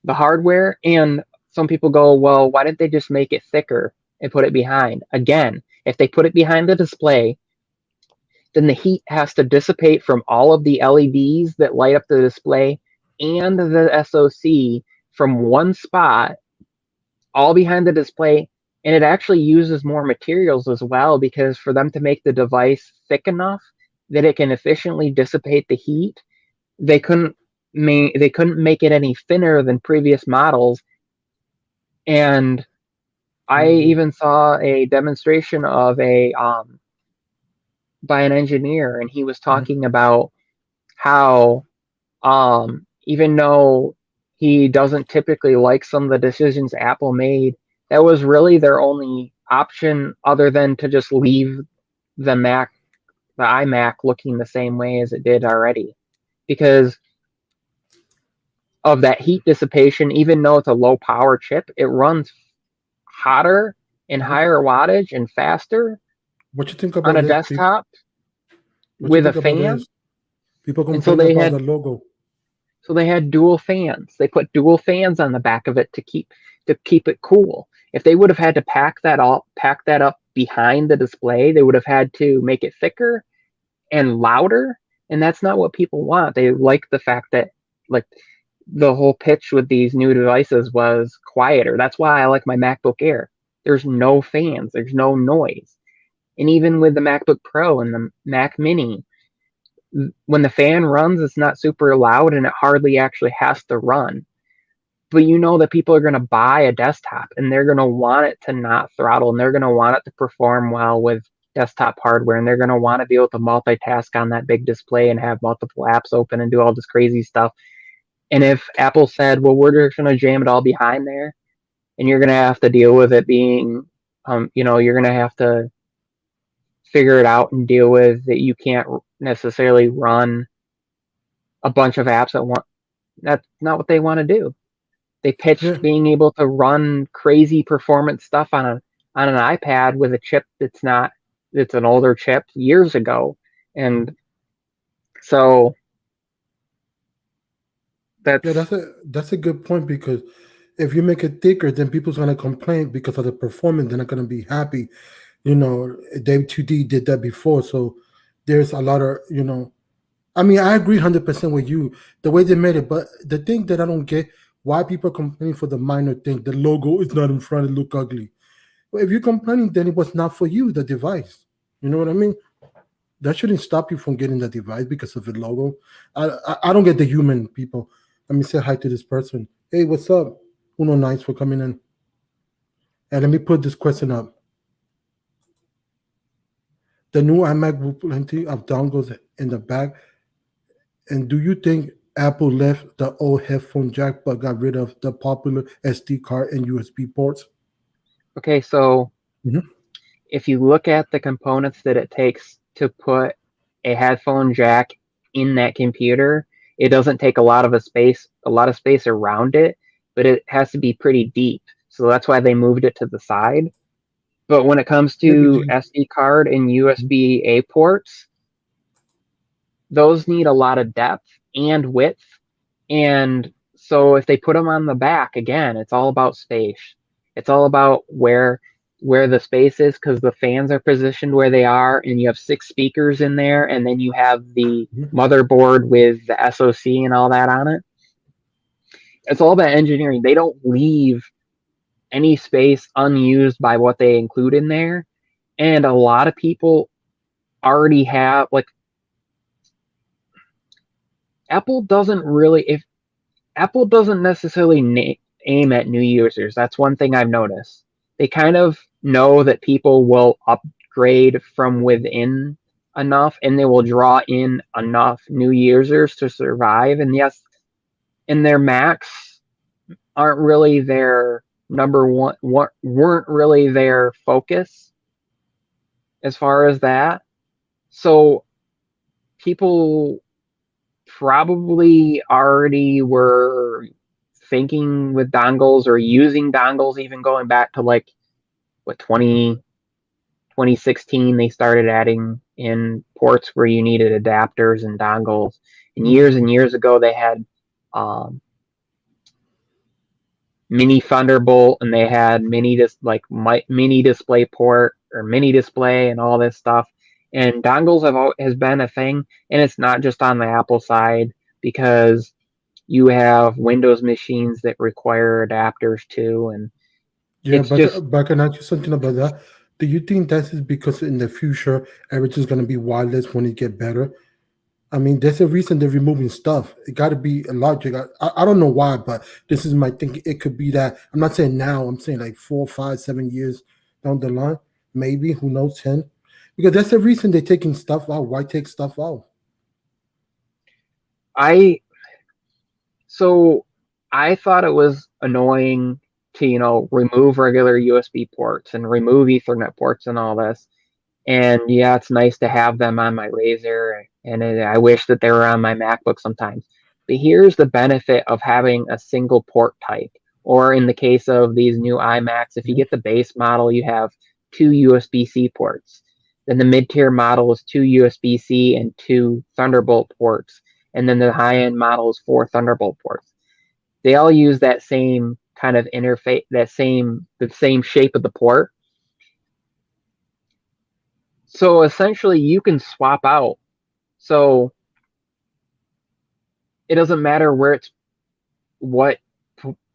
the hardware. And some people go, well, why didn't they just make it thicker and put it behind? Again, if they put it behind the display, then the heat has to dissipate from all of the LEDs that light up the display and the SoC from one spot, all behind the display. And it actually uses more materials as well because for them to make the device thick enough that it can efficiently dissipate the heat, they couldn't make it any thinner than previous models. And I Mhm. even saw a demonstration of a by an engineer, and he was Mhm. talking about how even though he doesn't typically like some of the decisions Apple made, that was really their only option other than to just leave the Mac, the iMac looking the same way as it did already. Because of that heat dissipation, even though it's a low power chip, it runs hotter and Mhm. higher wattage and faster What you think on about a this? desktop What you with a think about fan. this? People And so complain about the logo. they had dual fans. They put dual fans on the back of it to keep it cool. If they would have had to pack that up behind the display, they would have had to make it thicker and louder, and that's not what people want. They like the fact that, like, the whole pitch with these new devices was quieter. That's why I like my MacBook Air. There's no fans, there's no noise. And even with the MacBook Pro and the Mac Mini, when the fan runs, it's not super loud and it hardly actually has to run. But you know that people are going to buy a desktop and they're going to want it to not throttle and they're going to want it to perform well with desktop hardware and they're going to want to be able to multitask on that big display and have multiple apps open and do all this crazy stuff. And if Apple said, well, we're just going to jam it all behind there and you're going to have to deal with it being, you're going to have to figure it out and deal with that you can't necessarily run a bunch of apps at once. That's not what they want to do. They Yeah, pitched being able to run crazy performance stuff on an iPad with a chip that's an older chip years ago. And so yeah, that's that's a good point because if you make it thicker, then people's gonna complain because of the performance. They're not gonna be happy. You know, Dave 2D did that before, so there's a lot of I mean, I agree 100% with you the way they made it, but the thing that I don't get why people are complaining for the minor thing. The logo is not in front; it look ugly. Well, if you're complaining, then it was not for you, the device. You know what I mean? That shouldn't stop you from getting the device because of the logo. I don't get the human people. Let me say hi to this person. Hey, what's up? Uno, nice for coming in. And let me put this question up. The new iMac will plenty of dongles in the back. And do you think Apple left the old headphone jack but got rid of the popular SD card and USB ports? okay. So Mhm. if you look at the components that it takes to put a headphone jack in that computer, it doesn't take a lot of space around it, but it has to be pretty deep. So that's why they moved it to the side. But when it comes Yeah, to because SD card and USB A ports, those need a lot of depth and width. And so if they put them on the back, again, it's all about space. It's all about where the space is because the fans are positioned where they are and you have 6 speakers in there and then you have the motherboard with the SoC and all that on it. It's all about engineering. They don't leave any space unused by what they include in there. And a lot of people already have like Apple doesn't really if Apple doesn't necessarily aim at new users. That's one thing I've noticed. They kind of know that people will upgrade from within enough and they will draw in enough new users to survive. And yes, and their Macs aren't really their number one, weren't really their focus as far as that. So people probably already were thinking with dongles or using dongles even going back to like what 2016 they started adding in ports where you needed adapters and dongles and years ago they had um, mini Thunderbolt and they had mini display port or mini display and all this stuff. And dongles has been a thing, and it's not just on the Apple side because you have Windows machines that require adapters too, and yeah, it's just but can I ask you something about that? Do you think that is because in the future everything's gonna be wireless when it get better? I mean, there's a reason they're removing stuff. It got to be a logic. I don't know why, but this is my thinking. It could be that. I'm not saying now. I'm saying like 4, 5, 7 years down the line, maybe. Who knows? 10, because that's the reason they're taking stuff out. Why take stuff out? I so I thought it was annoying to remove regular USB ports and remove Ethernet ports and all this. And yeah, it's nice to have them on my Razer, and I wish that they were on my MacBook sometimes. But here's the benefit of having a single port type. Or in the case of these new iMacs, if you Mhm. get the base model, you have 2 USB-C ports. Then the mid-tier model is 2 USB-C and 2 Thunderbolt ports. And then the high-end model is 4 Thunderbolt ports. They all use that same kind of interface, the same shape of the port. So essentially, you can swap out. So it doesn't matter where it's what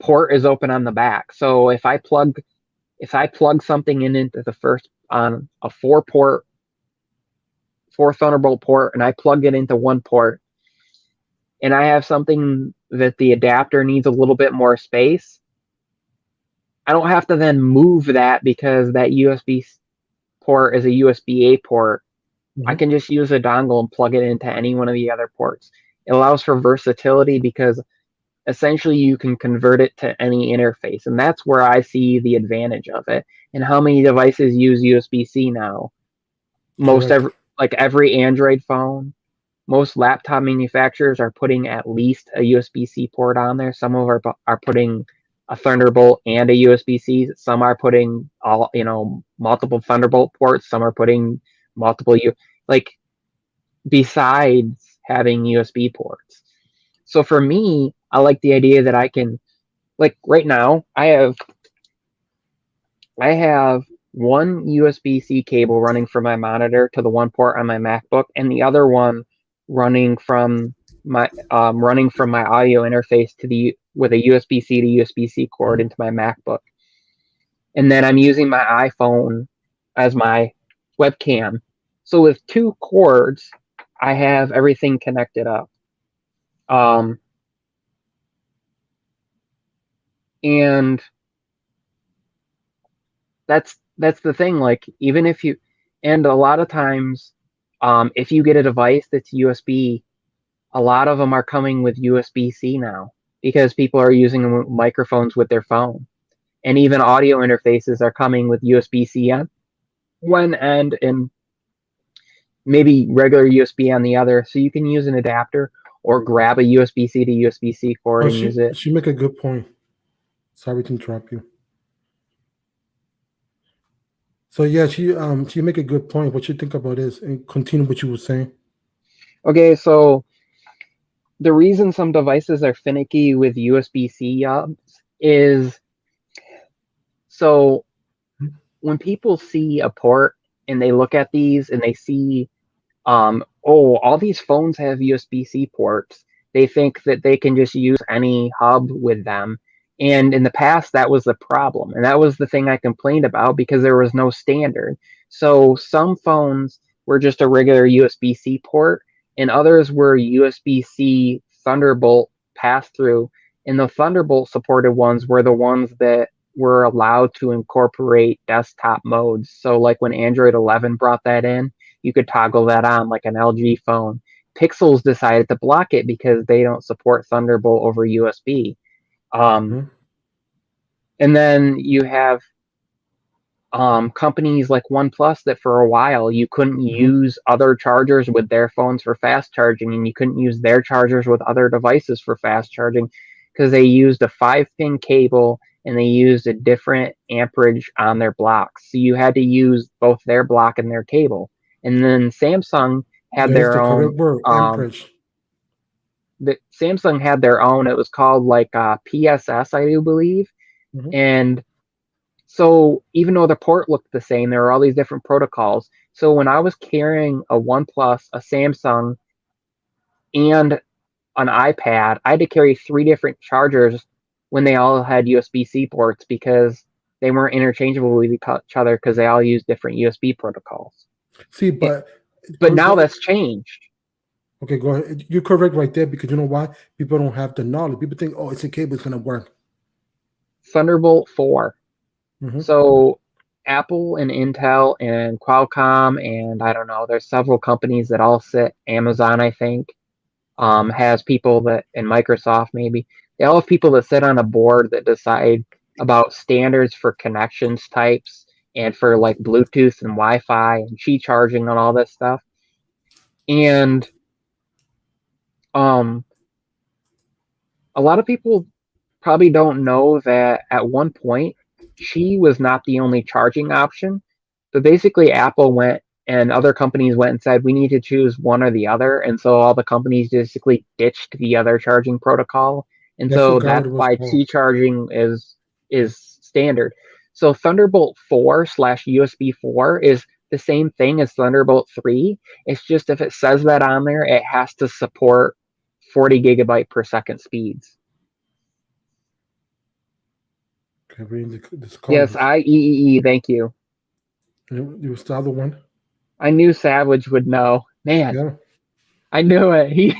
port is open on the back. So if I plug something in into the first on a four Thunderbolt port, and I plug it into one port, and I have something that the adapter needs a little bit more space, I don't have to then move that because that USB port is a USB-A port. I Mhm. can just use a dongle and plug it into any one of the other ports. It allows for versatility because essentially you can convert it to any interface, and that's where I see the advantage of it. And how many devices use USB-C now? Most Correct. every Android phone, most laptop manufacturers are putting at least a USB-C port on there. Some of are putting a Thunderbolt and a USB-C. Some are putting multiple Thunderbolt ports. Some are putting multiple like besides having USB ports. So for me, I like the idea that I can, like right now, I have one USB-C cable running from my monitor to the one port on my MacBook, and the other one running from my audio interface to the with a USB-C to USB-C cord Mhm. into my MacBook. And then I'm using my iPhone as my webcam. So with two cords, I have everything connected up. Um, and that's the thing. Like even if you, and a lot of times, if you get a device that's USB, a lot of them are coming with USB-C now because people are using microphones with their phone, and even audio interfaces are coming with USB-C on one end and maybe regular USB on the other. So you can use an adapter or grab a USB-C to USB-C cord Oh, and use it. she make a good point. Sorry to interrupt you. So yeah, she make a good point. What you think about this and continue what you were saying. Okay, so the reason some devices are finicky with USB-C is so when people see a port and they look at these and they see, oh, all these phones have USB-C ports, they think that they can just use any hub with them. And in the past, that was the problem. And that was the thing I complained about because there was no standard. So some phones were just a regular USB-C port, and others were USB-C Thunderbolt pass through. And the Thunderbolt supported ones were the ones that were allowed to incorporate desktop modes. So, like when Android 11 brought that in, you could toggle that on like an LG phone. Pixels decided to block it because they don't support Thunderbolt over USB. Um, Mhm. and then you have companies like OnePlus that for a while you couldn't Mhm. use other chargers with their phones for fast charging, and you couldn't use their chargers with other devices for fast charging because they used a 5-pin cable and they used a different amperage on their blocks. So you had to use both their block and their cable. And then had That is their the own correct word. um, Amperage. Samsung had their own. It was called like PSS, I do believe. Mhm. And so even though the port looked the same, there were all these different protocols. So when I was carrying a OnePlus, a Samsung, and an iPad, I had to carry three different chargers when they all had USB-C ports because they weren't interchangeable with each other because they all use different USB protocols. See, It, but but now that's changed. okay, go ahead. You're correct right there because you know why? People don't have the knowledge. People think, oh, it's a cable, it's gonna work. Thunderbolt 4. Hmm. So Apple and Intel and Qualcomm and I don't know, there's several companies that all sit, Amazon, I think, has people that, and Microsoft maybe, they all have people that sit on a board that decide about standards for connections types and for like Bluetooth and Wi-Fi and Qi charging and all this stuff. And um, a lot of people probably don't know that at one point, Qi was not the only charging option. But basically, Apple went and other companies went and said, we need to choose one or the other. And so all the companies basically ditched the other charging protocol. And I so forgot what that's it was why called. Qi charging is standard. So Thunderbolt 4 slash USB 4 is the same thing as Thunderbolt 3. It's just if it says that on there, it has to support 40 gigabyte per second speeds. Okay, reading the Yes, colors. IEEE. Thank you. And it was the other one. I knew Savage would know. Man, Yeah. I knew it. He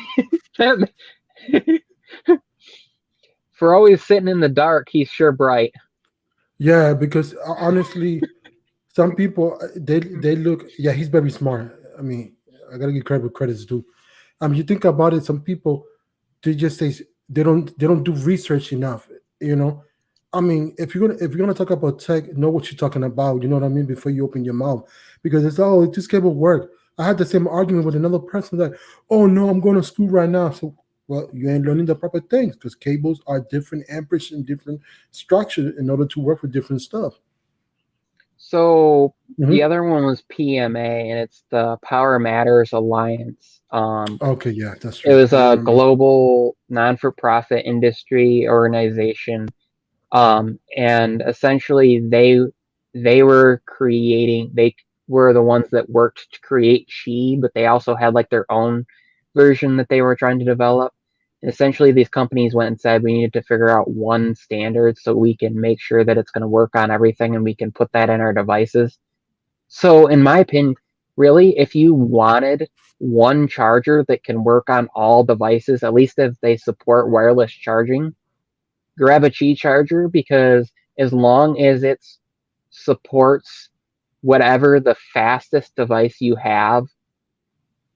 for always sitting in the dark, he's sure bright. Yeah, because honestly, some people they look. Yeah, he's very smart. I mean, I gotta give credit where credit's due. You think about it. Some people they just say they don't do research enough. You know, if you're gonna talk about tech, know what you're talking about. You know what I mean before you open your mouth, because it's this cable work. I had the same argument with another person like, oh no, I'm going to school right now. So well, you ain't learning the proper things because cables are different amperage and different structure in order to work with different stuff. So the Hmm. other one was PMA, and it's the Power Matters Alliance. Okay, yeah, that's It right. was I a remember. global non-for-profit industry organization, and essentially they were creating. They were the ones that worked to create Qi, but they also had like their own version that they were trying to develop. And essentially, these companies went and said we needed to figure out one standard so we can make sure that it's going to work on everything and we can put that in our devices. So, in my opinion, really, if you wanted one charger that can work on all devices, at least if they support wireless charging, grab a Qi charger because as long as it supports whatever the fastest device you have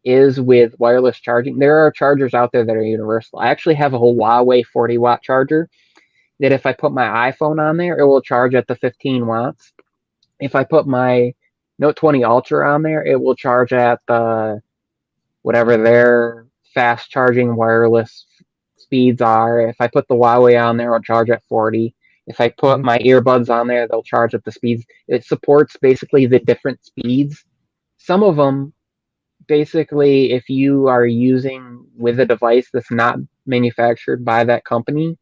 is with wireless charging, there are chargers out there that are universal. I actually have a whole Huawei 40-watt charger that if I put my iPhone on there, it will charge at the 15 watts. If I put my Note 20 Ultra on there, it will charge at the whatever their fast charging wireless speeds are. If I put the Huawei on there, it'll charge at 40. If I put Hmm. my earbuds on there, they'll charge at the speeds. It supports basically the different speeds. Some of them, basically, if you are using with a device that's not manufactured by that company,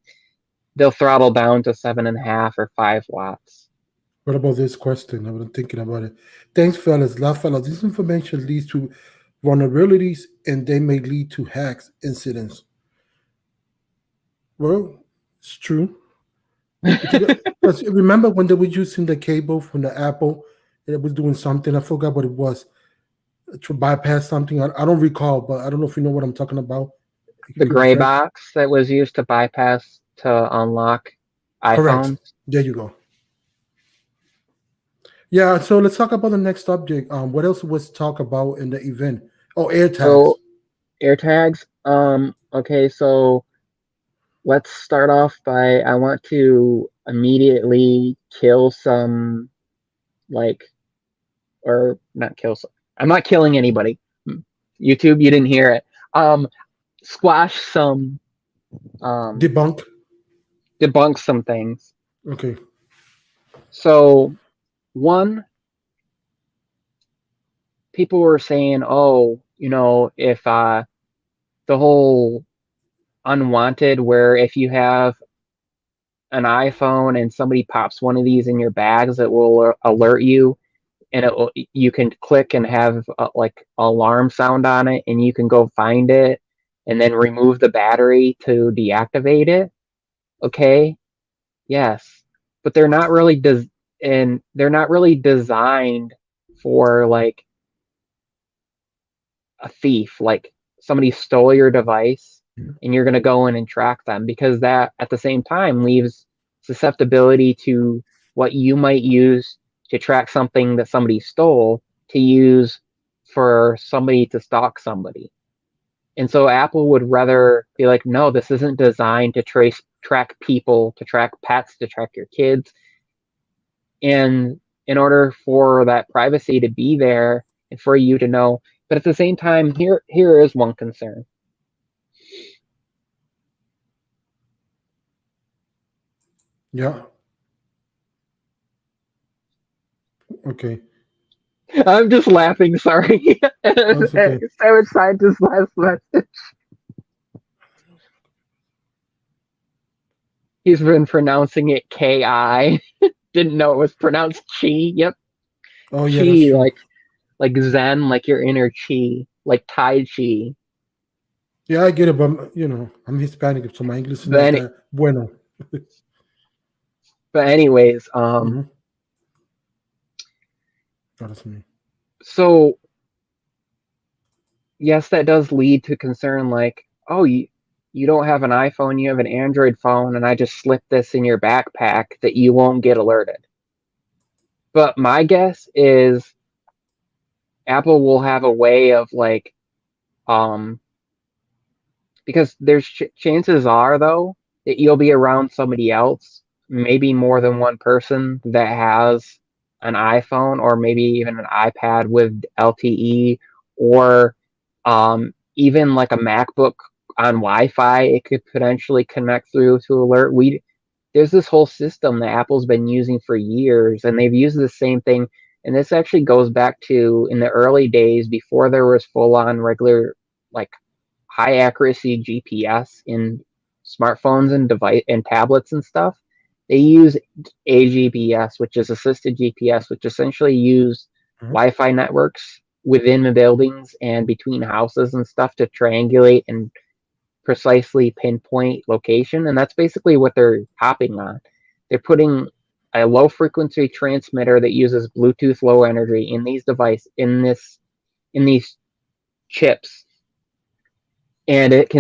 they'll throttle down to 7.5 or 5 watts. What about this question? I've been thinking about it. Thanks, fellas. Love, fellas. This information leads to vulnerabilities and they may lead to hacks incidents. Well, it's true. Because remember when they were using the cable from the Apple, and it was doing something. I forgot what it was to bypass something. I don't recall, but I don't know if you know what I'm talking about. You The could gray refresh. box that was used to bypass to unlock Correct. iPhones. There you go. Yeah. So let's talk about the next subject. What else was talk about in the event? Oh, air tags. So AirTags. Okay, so let's start off by I want to immediately kill some like or not kill some. I'm not killing anybody. YouTube, you didn't hear it. Squash some um Debunk. debunk some things. Okay. So one, people were saying, oh, if the whole unwanted where if you have an iPhone and somebody pops one of these in your bags, it will alert you, and you can click and have like alarm sound on it, and you can go find it and then remove the battery to deactivate it. Okay, yes, but they're not really designed for like a thief, like somebody stole your device and you're going to go in and track them, because that at the same time leaves susceptibility to what you might use to track something that somebody stole to use for somebody to stalk somebody. And so Apple would rather be like, no, this isn't designed to track people, to track pets, to track your kids. And in order for that privacy to be there and for you to know, but at the same time, here is one concern. Yeah. Okay. I'm just laughing, sorry. That's okay. Savage Scientist last message. He's been pronouncing it Ki. Didn't know it was pronounced Chi. Yep. Oh yeah, that's Chi, true. like Zen, like your inner Chi, like Tai Chi. Yeah, I get it, but I'm Hispanic, so my English is But not any, that bueno. But anyways, Mm-hmm. That's me. so yes, that does lead to concern like, oh, you don't have an iPhone, you have an Android phone, and I just slip this in your backpack that you won't get alerted. But my guess is Apple will have a way of like, um, because there's chances are though that you'll be around somebody else, maybe more than one person that has an iPhone or maybe even an iPad with LTE or even like a MacBook on Wi-Fi. It could potentially connect through to alert. There's this whole system that Apple's been using for years, and they've used the same thing. And this actually goes back to in the early days before there was full on regular like high accuracy GPS in smartphones and device and tablets and stuff. They use AGPS, which is assisted GPS, which essentially use Mm-hmm. Wi-Fi networks within the buildings and between houses and stuff to triangulate and precisely pinpoint location. And that's basically what they're hopping on. They're putting a low frequency transmitter that uses Bluetooth low energy in these in these chips, and it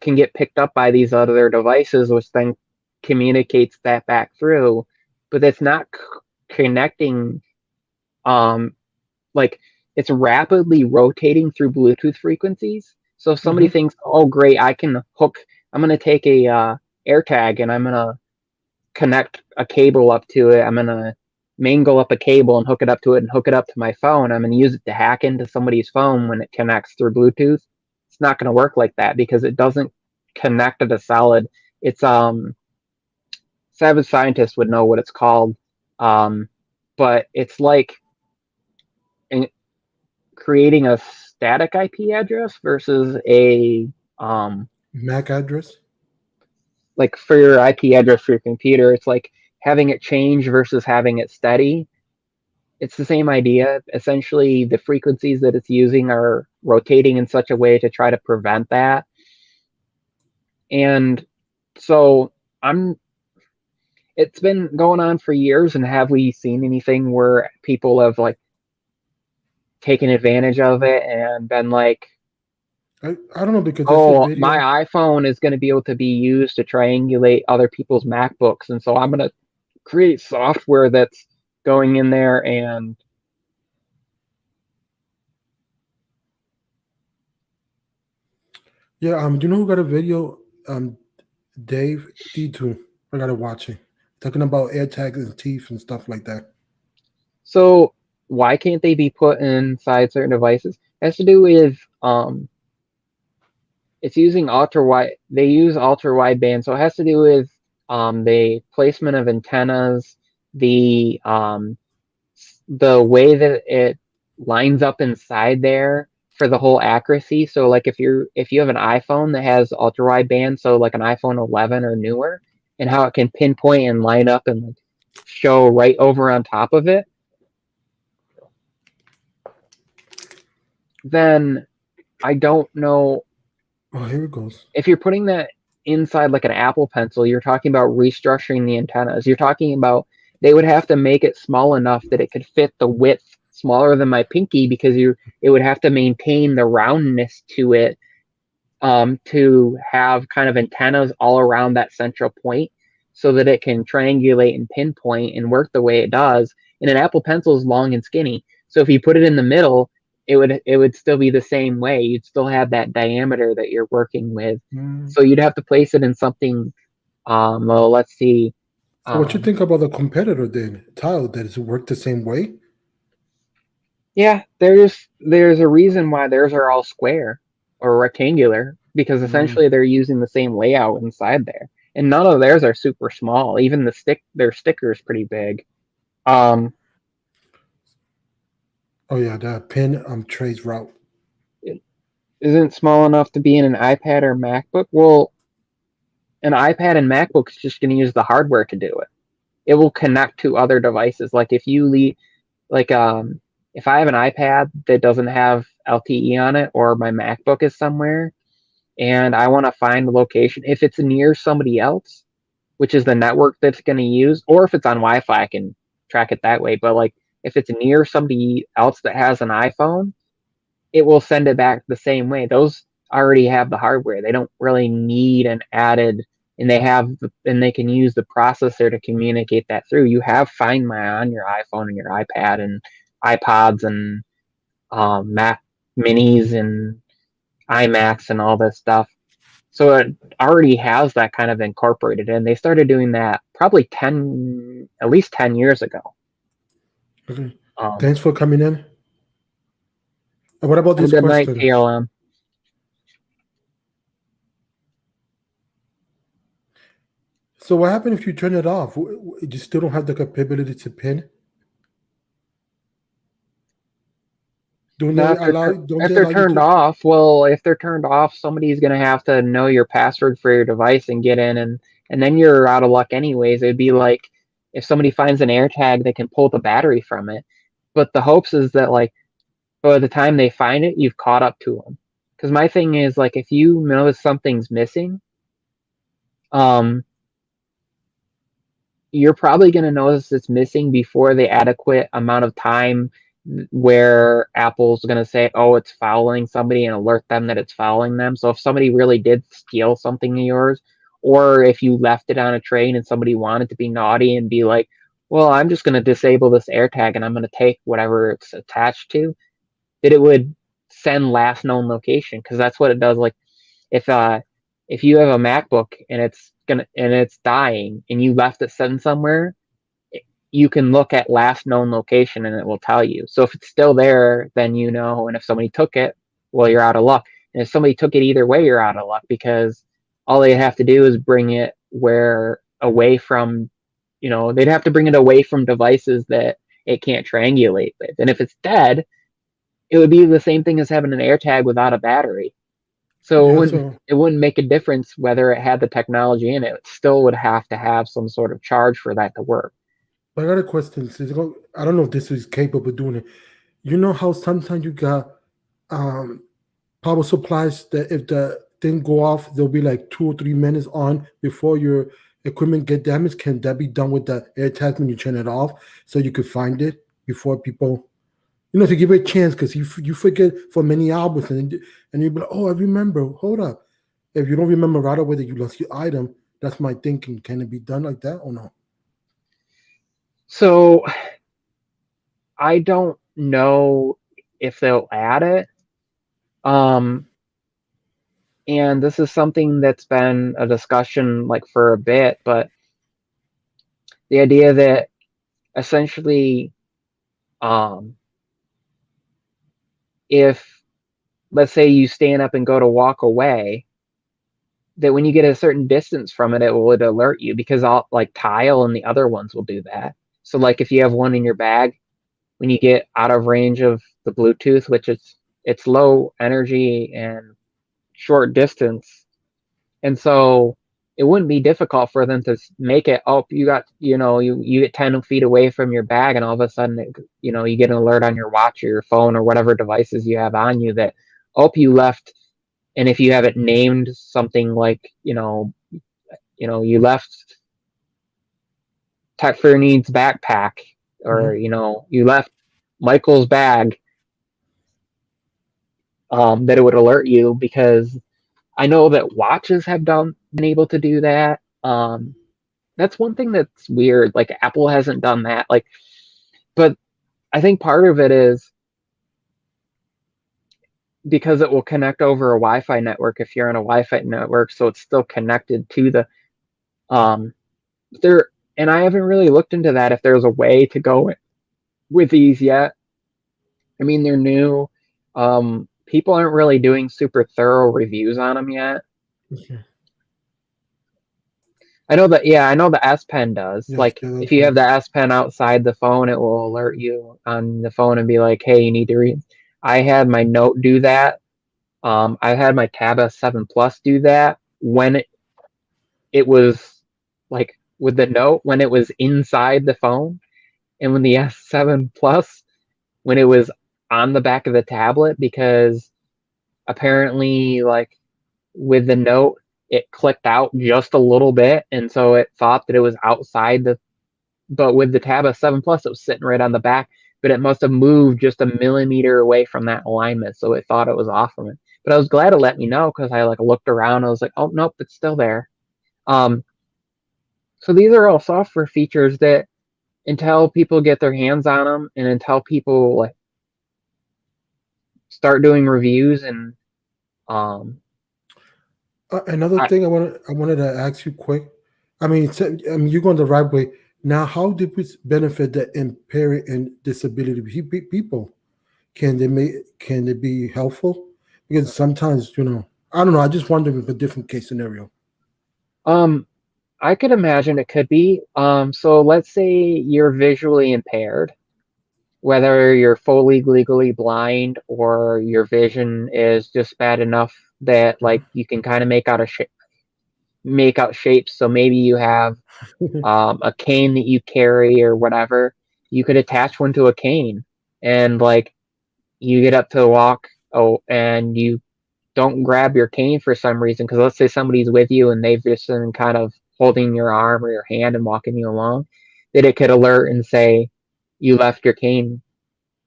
can get picked up by these other devices, which then communicates that back through, but it's not connecting. um like it's rapidly rotating through Bluetooth frequencies. So if somebody Mm-hmm. thinks, oh great, I'm going to take a AirTag and I'm going to connect a cable up to it. I'm going to mangle up a cable and hook it up to it and hook it up to my phone. I'm going to use it to hack into somebody's phone when it connects through Bluetooth. It's not going to work like that because it doesn't connect to the solid. It's savage scientists would know what it's called. But it's like in, creating a static IP address versus a MAC address. like for your IP address for your computer. It's like having it change versus having it steady. It's the same idea. Essentially, the frequencies that it's using are rotating in such a way to try to prevent that. And so I'm it's been going on for years, and have we seen anything where people have like taken advantage of it and been like, I don't know because there's a oh, my video. iPhone is going to be able to be used to triangulate other people's MacBooks, and so I'm going to create software that's going in there and Yeah, you know who got a video? Dave D2. I gotta watch it. Talking about AirTags and teeth and stuff like that. so why can't they be put inside certain devices? It has to do with it's using ultra wide. They use ultra wideband, so it has to do with the placement of antennas, the um, the way that it lines up inside there for the whole accuracy. So like if you have an iPhone that has ultra wideband, so like an iPhone 11 or newer, and how it can pinpoint and line up and like show right over on top of it, then I don't know Oh, here it goes. if you're putting that inside like an Apple Pencil, you're talking about restructuring the antennas. You're talking about they would have to make it small enough that it could fit the width smaller than my pinky because it would have to maintain the roundness to it to have kind of antennas all around that central point so that it can triangulate and pinpoint and work the way it does. And an Apple Pencil is long and skinny. So if you put it in the middle, it would still be the same way. You'd still have that diameter that you're working with. Mm. So you'd have to place it in something. Well, let's see. So what you Um, think about the competitor then? Tile, does it work the same way? yeah, there's a reason why theirs are all square or rectangular because Mm. essentially they're using the same layout inside there, and none of theirs are super small. Even their sticker is pretty big. Um, Oh yeah, that pin trace route. it isn't small enough to be in an iPad or MacBook. Well, an iPad and MacBook is just going to use the hardware to do it. It will connect to other devices. Like if you leave, like if I have an iPad that doesn't have LTE on it, or my MacBook is somewhere, and I want to find the location, if it's near somebody else, which is the network that's going to use, or if it's on Wi-Fi, I can track it that way. But like if it's near somebody else that has an iPhone, it will send it back the same way. Those already have the hardware. They don't really need an added, and they can use the processor to communicate that through. You have Find My on your iPhone and your iPad and iPods and Mac Minis and iMacs and all this stuff. So it already has that kind of incorporated in. They started doing that probably at least 10 years ago. Okay. Um, Thanks for coming in. And what about have a this good night, question? TLM. So what happened if you turn it off? You still don't have the capability to pin? Don't Now, they allow? Don't if they they're allow you turned to? off, well, if they're turned off, somebody's going to have to know your password for your device and get in, and then you're out of luck anyways. It'd be like if somebody finds an AirTag, they can pull the battery from it. But the hopes is that like by the time they find it, you've caught up to them. Because my thing is like if you notice something's missing, um, you're probably going to notice it's missing before the adequate amount of time where Apple's going to say, oh, it's following somebody and alert them that it's following them. So if somebody really did steal something of yours, or if you left it on a train and somebody wanted to be naughty and be like, well, I'm just going to disable this AirTag and I'm going to take whatever it's attached to, that it would send last known location, because that's what it does. Like if you have a MacBook and it's dying and you left it sitting somewhere, you can look at last known location and it will tell you. So if it's still there, then you know. And if somebody took it, well, you're out of luck. And if somebody took it either way, you're out of luck, because all they have to do is bring it away from, they'd have to bring it away from devices that it can't triangulate with. And if it's dead, it would be the same thing as having an AirTag without a battery. So Yeah. So it wouldn't make a difference whether it had the technology in it. It still would have to have some sort of charge for that to work. I got a question. I don't know if this is capable of doing it. You know how sometimes you got um, power supplies that if the thing go off, there'll be like 2 or 3 minutes on before your equipment get damaged. Can that be done with the AirTag when you turn it off, so you could find it before people, to give it a chance? Because you forget for many hours, and you be like, oh, I remember. Hold up. If you don't remember right away that you lost your item, that's my thinking. Can it be done like that or no? So I don't know if they'll add it. And this is something that's been a discussion like for a bit, but the idea that essentially, if let's say you stand up and go to walk away, that when you get a certain distance from it, it will alert you, because all like Tile and the other ones will do that. So like if you have one in your bag, when you get out of range of the Bluetooth, which it's low energy and short distance, and so it wouldn't be difficult for them to make it. Oh, you got you get 10 feet away from your bag, and all of a sudden you get an alert on your watch or your phone or whatever devices you have on you that you left. And if you have it named something like you left Tech for Needs backpack, or Mm-hmm. you left Michael's bag, that it would alert you, because I know that watches have been able to do that. That's one thing that's weird. Like Apple hasn't done that. Like, but I think part of it is because it will connect over a Wi-Fi network if you're on a Wi-Fi network, so it's still connected to the there. And I haven't really looked into that, if there's a way to go with these yet. I mean, they're new. People aren't really doing super thorough reviews on them yet. Okay. I know that, yeah, I know the S Pen does. Yes. Like, Yeah, if that's you what have it the is. S Pen outside the phone, it will alert you on the phone and be like, hey, you need to read. I had my Note do that. I had my Tab S7 Plus do that when it was like with the Note, when it was inside the phone, and when the S7 Plus, when it was on the back of the tablet, because apparently, like with the Note, it clicked out just a little bit, and so it thought that it was outside the. But with the Tab S7 Plus, it was sitting right on the back, but it must have moved just a millimeter away from that alignment, so it thought it was off from it. But I was glad it let me know because I like looked around. I was like, oh nope, it's still there. So these are all software features that until people get their hands on them and until people like start doing reviews and Another I, thing I wanted to ask you quick. You're going the right way. Now, how did we benefit the impaired and disability people? Can they be helpful? Because sometimes, I don't know. I just wonder with a different case scenario. um I could imagine it could be. So let's say you're visually impaired, whether you're fully legally blind or your vision is just bad enough that like you can kind of make out shapes. So maybe you have a cane that you carry or whatever. You could attach one to a cane, and like you get up to walk, oh, and you don't grab your cane for some reason, because let's say somebody's with you and they've just been kind of holding your arm or your hand and walking you along, that it could alert and say you left your cane.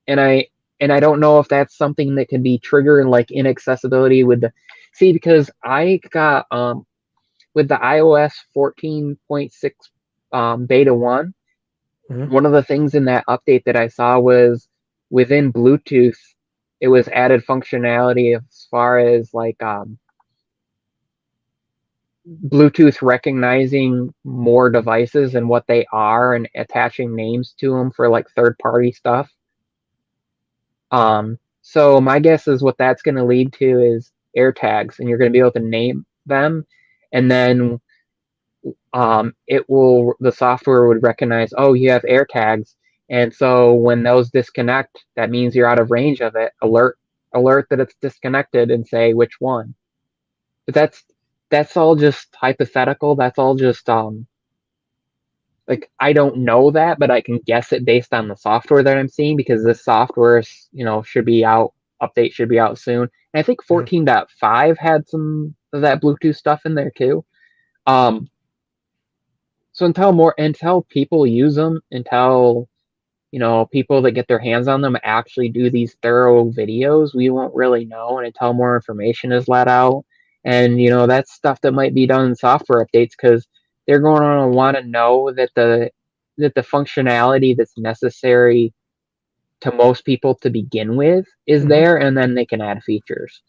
And I don't know if that's something that can be triggering like inaccessibility with the see, because I got with the iOS 14.6 beta 1, Mhm. one of the things in that update that I saw was within Bluetooth, it was added functionality as far as like Bluetooth recognizing more devices and what they are and attaching names to them for like third party stuff. So my guess is what that's going to lead to is AirTags, and you're going to be able to name them, and then the software would recognize, oh, you have AirTags, and so when those disconnect, that means you're out of range of it. Alert that it's disconnected and say which one. But that's all just hypothetical. That's all just like I don't know that, but I can guess it based on the software that I'm seeing, because this software, should be out. Update should be out soon. And I think Mhm. 14.5 had some of that Bluetooth stuff in there too. Um, so until people use them, until people that get their hands on them actually do these thorough videos, we won't really know. And until more information is let out, and that's stuff that might be done in software updates, because they're going to want to know that the functionality that's necessary to most people to begin with is Mhm. there, and then they can add features.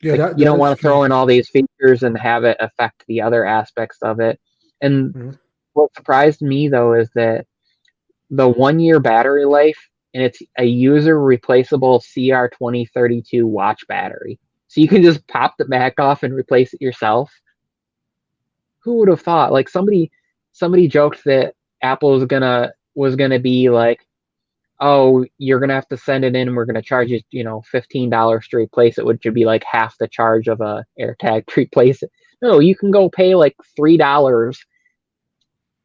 Yeah, Like that you that don't is want to true. throw in all these features and have it affect the other aspects of it. And Mhm. what surprised me though is that the 1 year battery life, and it's a user replaceable CR2032 watch battery. So you can just pop the back off and replace it yourself. Who would have thought? Like somebody joked that Apple was gonna be like, oh, you're gonna have to send it in and we're gonna charge you, $15 to replace it, which would be like half the charge of a AirTag to replace it. No, you can go pay like $3,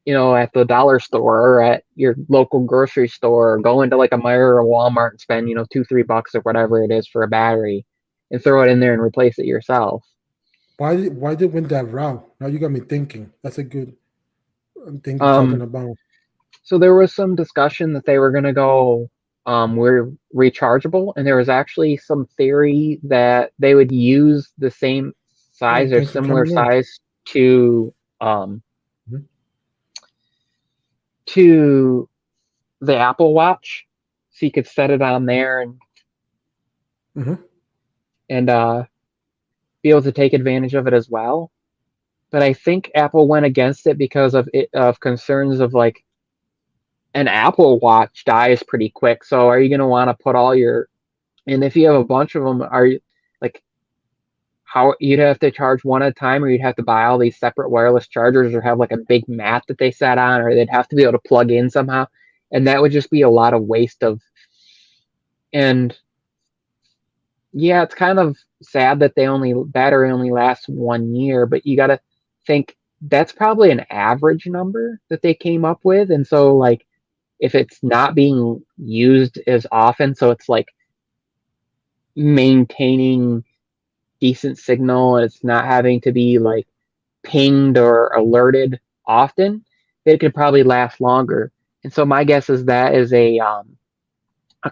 at the dollar store or at your local grocery store, or go into like a Meijer or a Walmart and spend, $2, $3 or whatever it is for a battery, and throw it in there and replace it yourself. Why they went that route? Now you got me thinking. That's a good thing you're talking Um, about. so there was some discussion that they were gonna go, we're rechargeable, and there was actually some theory that they would use the same Hey, size or thanks for similar coming in. size um Mhm. to the Apple Watch, so you could set it on there Mhm. and be able to take advantage of it as well. But I think Apple went against it because of concerns of like an Apple Watch dies pretty quick. So are you going to want to put all your, and if you have a bunch of them, are you like how you'd have to charge one at a time, or you'd have to buy all these separate wireless chargers, or have like a big mat that they set on, or they'd have to be able to plug in somehow, and that would just be a lot of waste of. And yeah, it's kind of sad that battery only lasts 1 year, but you got to think that's probably an average number that they came up with. And so like if it's not being used as often, so it's like maintaining decent signal, it's not having to be like pinged or alerted often, they could probably last longer. And so my guess is that is a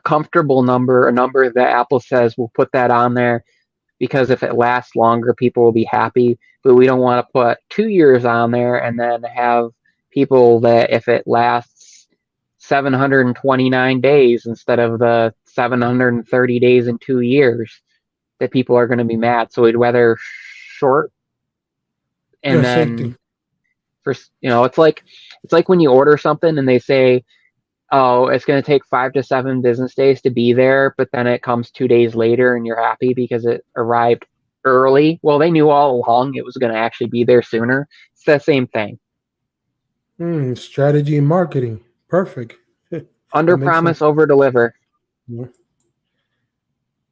comfortable number, a number that Apple says we'll put that on there because if it lasts longer, people will be happy. But we don't want to put 2 years on there and then have people that if it lasts 729 days instead of the 730 days in 2 years, that people are going to be mad. So we'd rather short Yeah, and safety. then for it's like when you order something and they say, oh, it's going to take 5 to 7 business days to be there, but then it comes 2 days later and you're happy because it arrived early. Well, they knew all along it was going to actually be there sooner. It's the same thing. Strategy and marketing. Perfect. Under That makes sense. promise, over deliver. Yeah.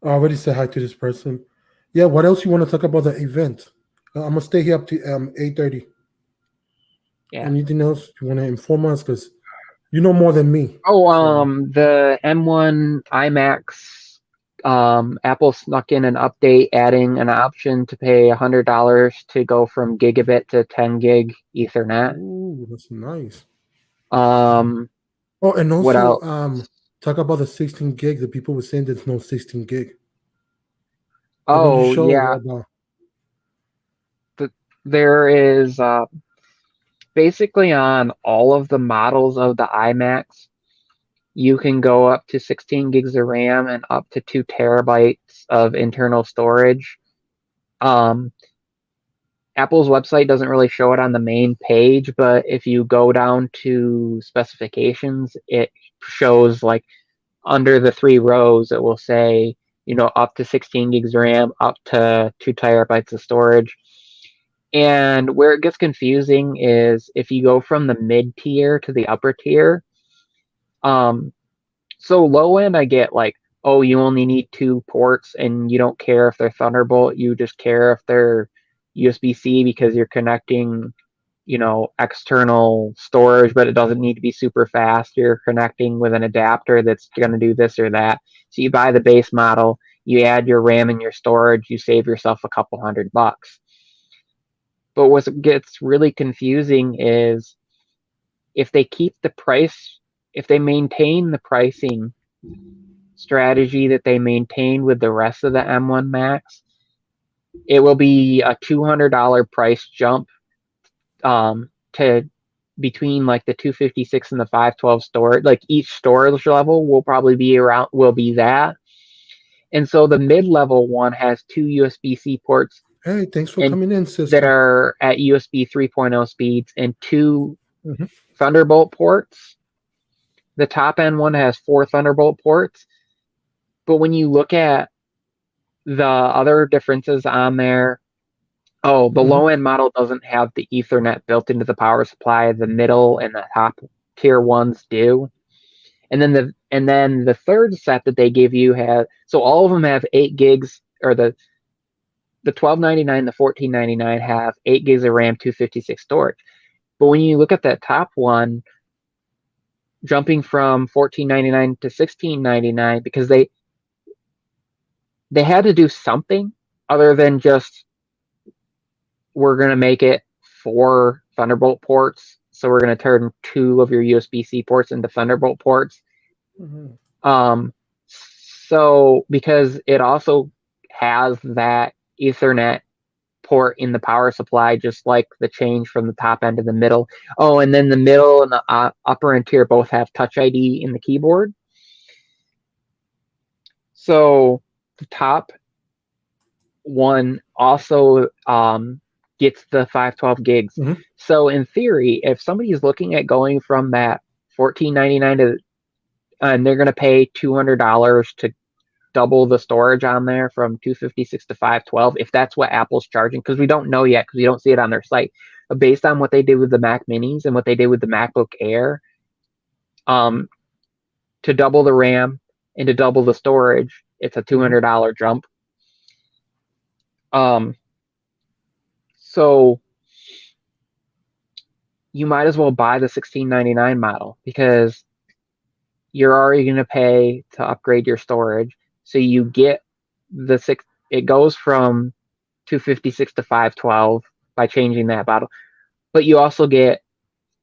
I already said hi to this person. Yeah, what else you want to talk about the event? I'm gonna stay here up to 8:30. Yeah. Anything else you want to inform us? Because you know more than me. Oh, So the M1 iMacs, Apple snuck in an update adding an option to pay $100 to go from gigabit to 10 gig Ethernet. ooh, that's nice. Um, Oh, and what also else? talk about the 16 gig. The people were saying there's no 16 gig. The one you Oh, showed yeah. about. There is basically on all of the models of the iMacs, you can go up to 16 gigs of RAM and up to 2 terabytes of internal storage. Apple's website doesn't really show it on the main page, but if you go down to specifications, it shows like under the 3 rows, it will say, up to 16 gigs RAM, up to 2 terabytes of storage. And where it gets confusing is if you go from the mid tier to the upper tier. So low end, I get like, oh, you only need 2 ports and you don't care if they're Thunderbolt. You just care if they're USB-C because you're connecting, external storage, but it doesn't need to be super fast. You're connecting with an adapter that's going to do this or that. So you buy the base model, you add your RAM and your storage, you save yourself a couple $100. But what gets really confusing is if they keep the price, if they maintain the pricing strategy that they maintain with the rest of the M1 Max, it will be a $200 price jump to between like the 256 and the 512 storage. Like each storage level will probably be that. And so the mid-level one has 2 USB-C ports Hey, thanks for and coming in, that sister. are at USB 3.0 speeds and 2 Mhm. Thunderbolt ports. The top end one has 4 Thunderbolt ports. But when you look at the other differences on there, the low end model doesn't have the Ethernet built into the power supply. The middle and the top tier ones do. And then the third set that they give you has, so all of them have 8 gigs, or the 1299, the 1499 have 8 gigs of RAM, 256 storage. But when you look at that top one, jumping from 1499 to 1699, because they had to do something other than just, we're going to make it 4 Thunderbolt ports. So we're going to turn 2 of your USB-C ports into Thunderbolt ports. So because it also has that Ethernet port in the power supply, just like the change from the top end to the middle. Oh, and then the middle and the upper and tier both have Touch ID in the keyboard. So the top one also gets the 512 gigs. So in theory, if somebody is looking at going from that $14.99 to, and they're going to pay $200 to double the storage on there from 256 to 512, if that's what Apple's charging, because we don't know yet because we don't see it on their site. But based on what they did with the Mac Minis and what they did with the MacBook Air, to double the RAM and to double the storage, it's a $200 jump. So you might as well buy the $16.99 model because you're already going to pay to upgrade your storage. So you get it goes from 256 to 512. by changing that bottle. But you also get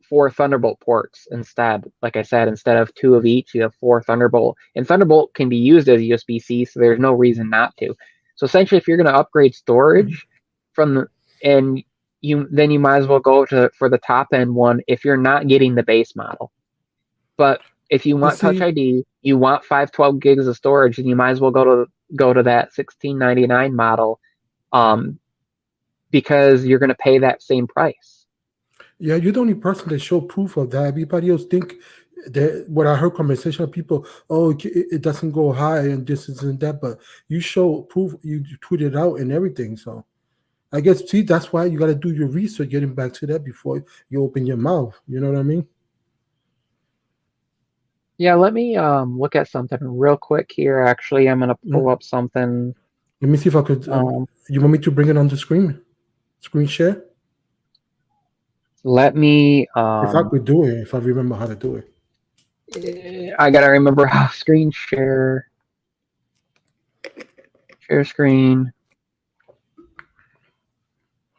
4 Thunderbolt ports instead. Like I said, instead of 2 of each, you have 4 Thunderbolt. And Thunderbolt can be used as USB-C, so there's no reason not to. So essentially, if you're going to upgrade storage then you might as well go for the top end one if you're not getting the base model. But if you want Touch ID, you want 512 gigs of storage, and you might as well go to that $16.99 model, because you're going to pay that same price. Yeah, you're the only person that showed proof of that. Everybody else think that what I heard conversation of people, it doesn't go high and this isn't that, but you show proof, you tweeted out and everything. So I guess that's why you got to do your research, getting back to that before you open your mouth. You know what I mean? Yeah, let me look at something real quick here. Actually, I'm gonna pull up something. Let me see if I could. You want me to bring it on the screen share? Let me. If I could do it, if I remember how to do it. I gotta remember how screen share. Share screen.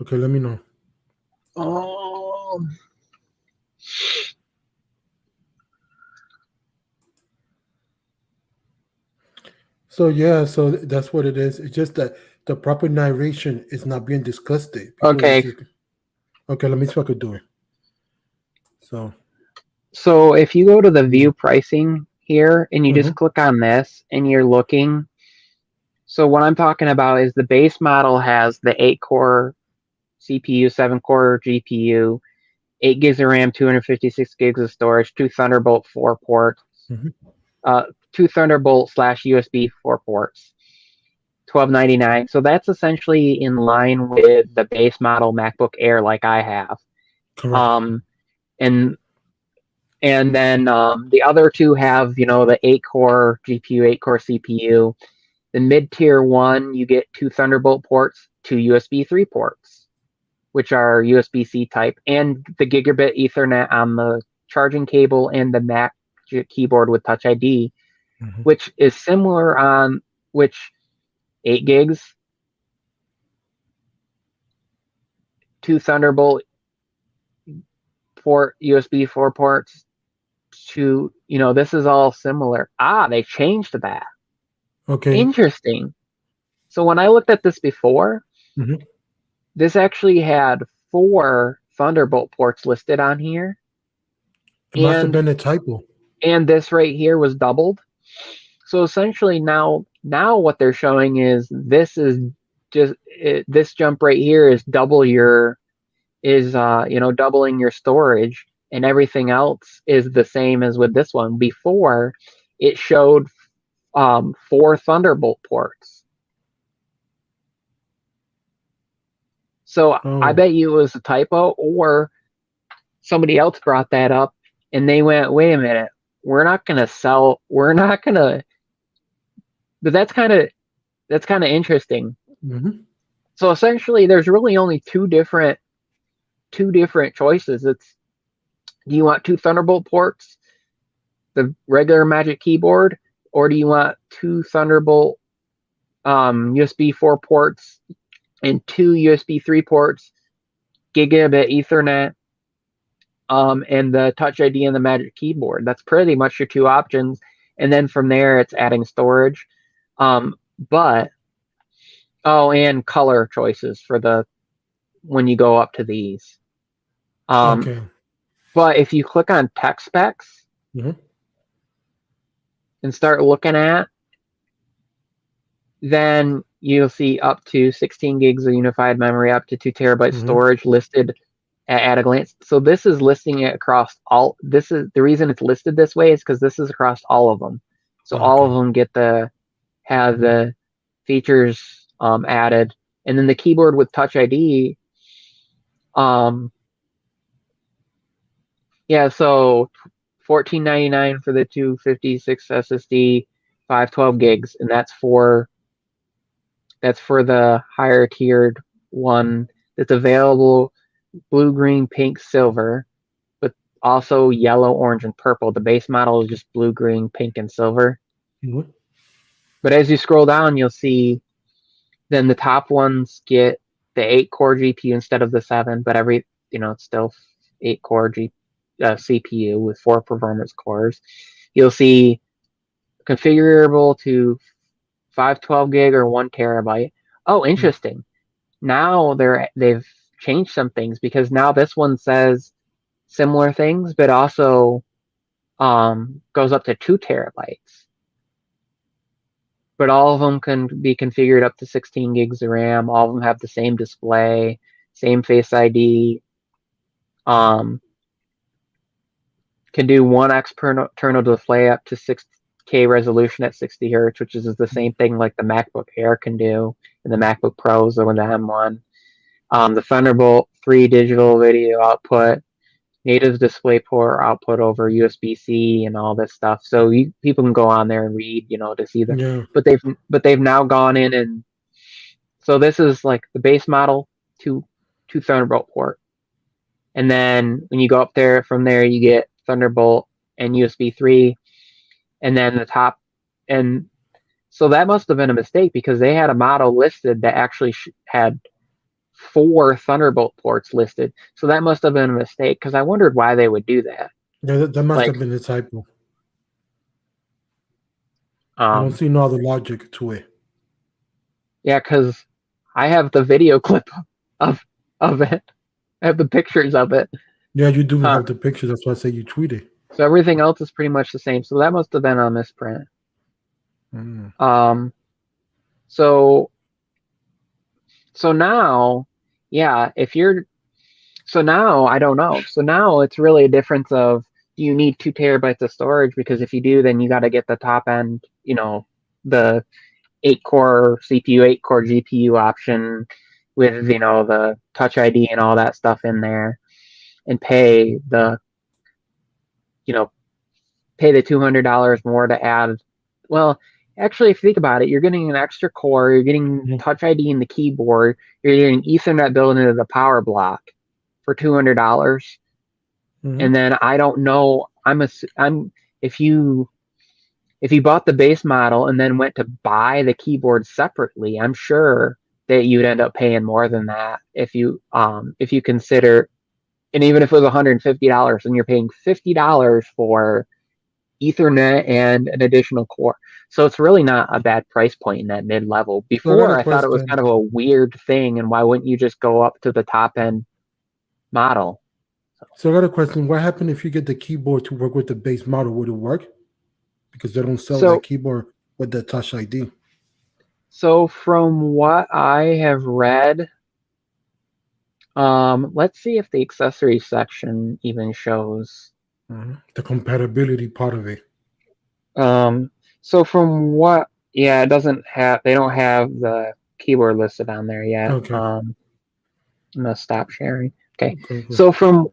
Okay, let me know. So yeah, so that's what it is. It's just that the proper narration is not being discussed. Okay. Okay, let me see if I could do it. So if you go to the view pricing here and you just click on this and you're looking, so what I'm talking about is the base model has the 8-core CPU, 7-core GPU, 8 gigs of RAM, 256 gigs of storage, 2 Thunderbolt 4 ports, 2 Thunderbolt / USB 4 ports, $12.99. So that's essentially in line with the base model MacBook Air like I have. Correct. And then the other two have, the 8-core GPU, 8-core CPU. The mid-tier one, you get 2 Thunderbolt ports, 2 USB 3 ports, which are USB-C type, and the gigabit Ethernet on the charging cable and the Mac keyboard with Touch ID, which is similar on which 8 gigs, 2 Thunderbolt port, USB 4 ports, this is all similar. They changed that. Okay. Interesting. So when I looked at this before, this actually had 4 Thunderbolt ports listed on here. It must have been a typo. And this right here was doubled. So essentially now what they're showing is this jump right here is doubling your storage, and everything else is the same as with this one. Before, it showed 4 Thunderbolt ports. So I bet you it was a typo, or somebody else brought that up and they went, wait a minute, but that's kind of interesting. So essentially there's really only two different choices. It's, do you want 2 Thunderbolt ports, the regular Magic Keyboard, or do you want 2 Thunderbolt USB 4 ports and 2 USB 3 ports, gigabit Ethernet, and the Touch ID and the Magic Keyboard? That's pretty much your 2 options. And then from there, it's adding storage. And color choices for when you go up to these. Okay. But if you click on tech specs and start looking at, then you'll see up to 16 gigs of unified memory, up to 2 terabytes storage listed at a glance. So this is listing it across all. This is the reason it's listed this way, is because this is across all of them. So all of them have the features added, and then the keyboard with Touch ID. So $14.99 for the 256 SSD, 512 gigs, and that's for the higher tiered one that's available: blue, green, pink, silver, but also yellow, orange, and purple. The base model is just blue, green, pink, and silver. But as you scroll down, you'll see then the top ones get the 8-core GPU instead of the 7, but it's still 8-core CPU with 4 performance cores. You'll see configurable to 512 gig or 1 terabyte. Oh, interesting. Now they've changed some things, because now this one says similar things, but also goes up to 2 terabytes. But all of them can be configured up to 16 gigs of RAM. All of them have the same display, same Face ID. Can do 1x external display up to 6K resolution at 60 hertz, which is the same thing like the MacBook Air can do, and the MacBook Pros or the M1. The Thunderbolt 3 digital video output, native DisplayPort output over USB-C, and all this stuff. So people can go on there and read, to see that. Yeah. But they've now gone in, and so this is like the base model to Thunderbolt port, and then when you go up there, from there you get Thunderbolt and USB 3, and then the top. And so that must have been a mistake, because they had a model listed that actually had 4 Thunderbolt ports listed. So that must have been a mistake, because I wondered why they would do that. Yeah, that must have been a typo. I don't see no other logic to it. Yeah, because I have the video clip of it. I have the pictures of it. Yeah, you do have the pictures. That's why I say you tweeted. So everything else is pretty much the same. So that must have been a misprint. So now, yeah, so now I don't know. So now it's really a difference of, do you need 2 terabytes of storage? Because if you do, then you got to get the top end, the 8-core CPU, 8-core GPU option with, the Touch ID and all that stuff in there, and pay the $200 more to add. Well, actually, if you think about it, you're getting an extra core, you're getting Touch ID in the keyboard, you're getting Ethernet built into the power block for $200. And then I don't know, if you bought the base model and then went to buy the keyboard separately, I'm sure that you'd end up paying more than that if you consider. And even if it was $150, and you're paying $50 for Ethernet and an additional core. So it's really not a bad price point in that mid-level. Before, I thought it was kind of a weird thing, and why wouldn't you just go up to the top-end model? So I got a question. What happened if you get the keyboard to work with the base model? Would it work? Because they don't sell that keyboard with the Touch ID. So from what I have read, let's see if the accessory section even shows the compatibility part of it. So from what, it doesn't have. They don't have the keyboard listed on there yet. Okay. I'm gonna stop sharing. Okay. So from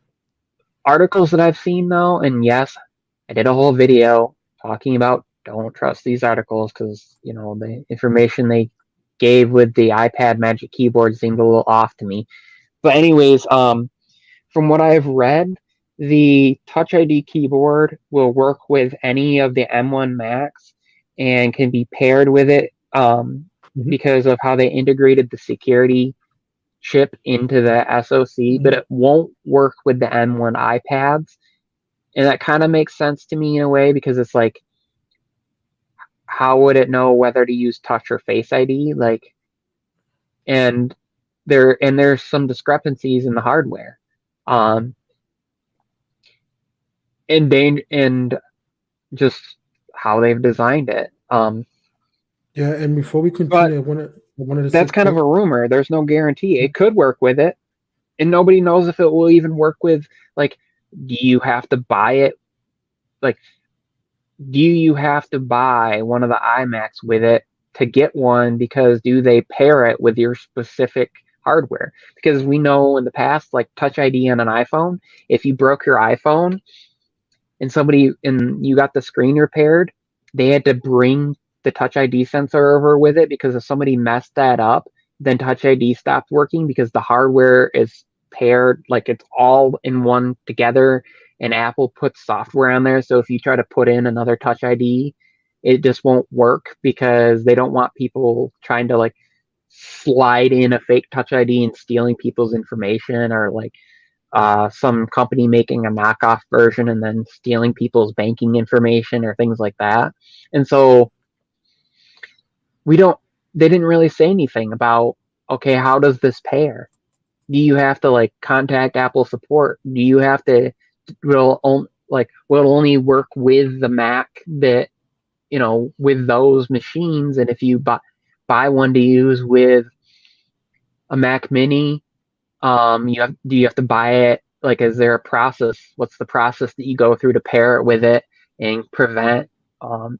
articles that I've seen, though, and yes, I did a whole video talking about don't trust these articles, because the information they gave with the iPad Magic Keyboard seemed a little off to me. But anyways, from what I've read, the Touch ID keyboard will work with any of the M1 Macs and can be paired with it because of how they integrated the security chip into the SoC, but it won't work with the M1 iPads. And that kind of makes sense to me in a way, because it's like, how would it know whether to use Touch or Face ID? And there's some discrepancies in the hardware, and just how they've designed it. Yeah, and before we continue, I wanted to say that's kind of a rumor. There's no guarantee. It could work with it, and nobody knows if it will even work with, do you have to buy it? Do you have to buy one of the iMacs with it to get one? Because do they pair it with your specific hardware? Because we know in the past, Touch ID on an iPhone, if you broke your iPhone and you got the screen repaired, they had to bring the Touch ID sensor over with it, because if somebody messed that up, then Touch ID stopped working, because the hardware is paired, it's all in one together, and Apple puts software on there. So if you try to put in another Touch ID, it just won't work, because they don't want people trying to slide in a fake Touch ID and stealing people's information, or like some company making a knockoff version and then stealing people's banking information or things like that. And so they didn't really say anything about, okay, how does this pair? Do you have to like contact Apple support? Do you have to, will only work with the Mac that, with those machines? And if you buy one to use with a Mac Mini, do you have to buy it? Like, is there a process? What's the process that you go through to pair it with it and prevent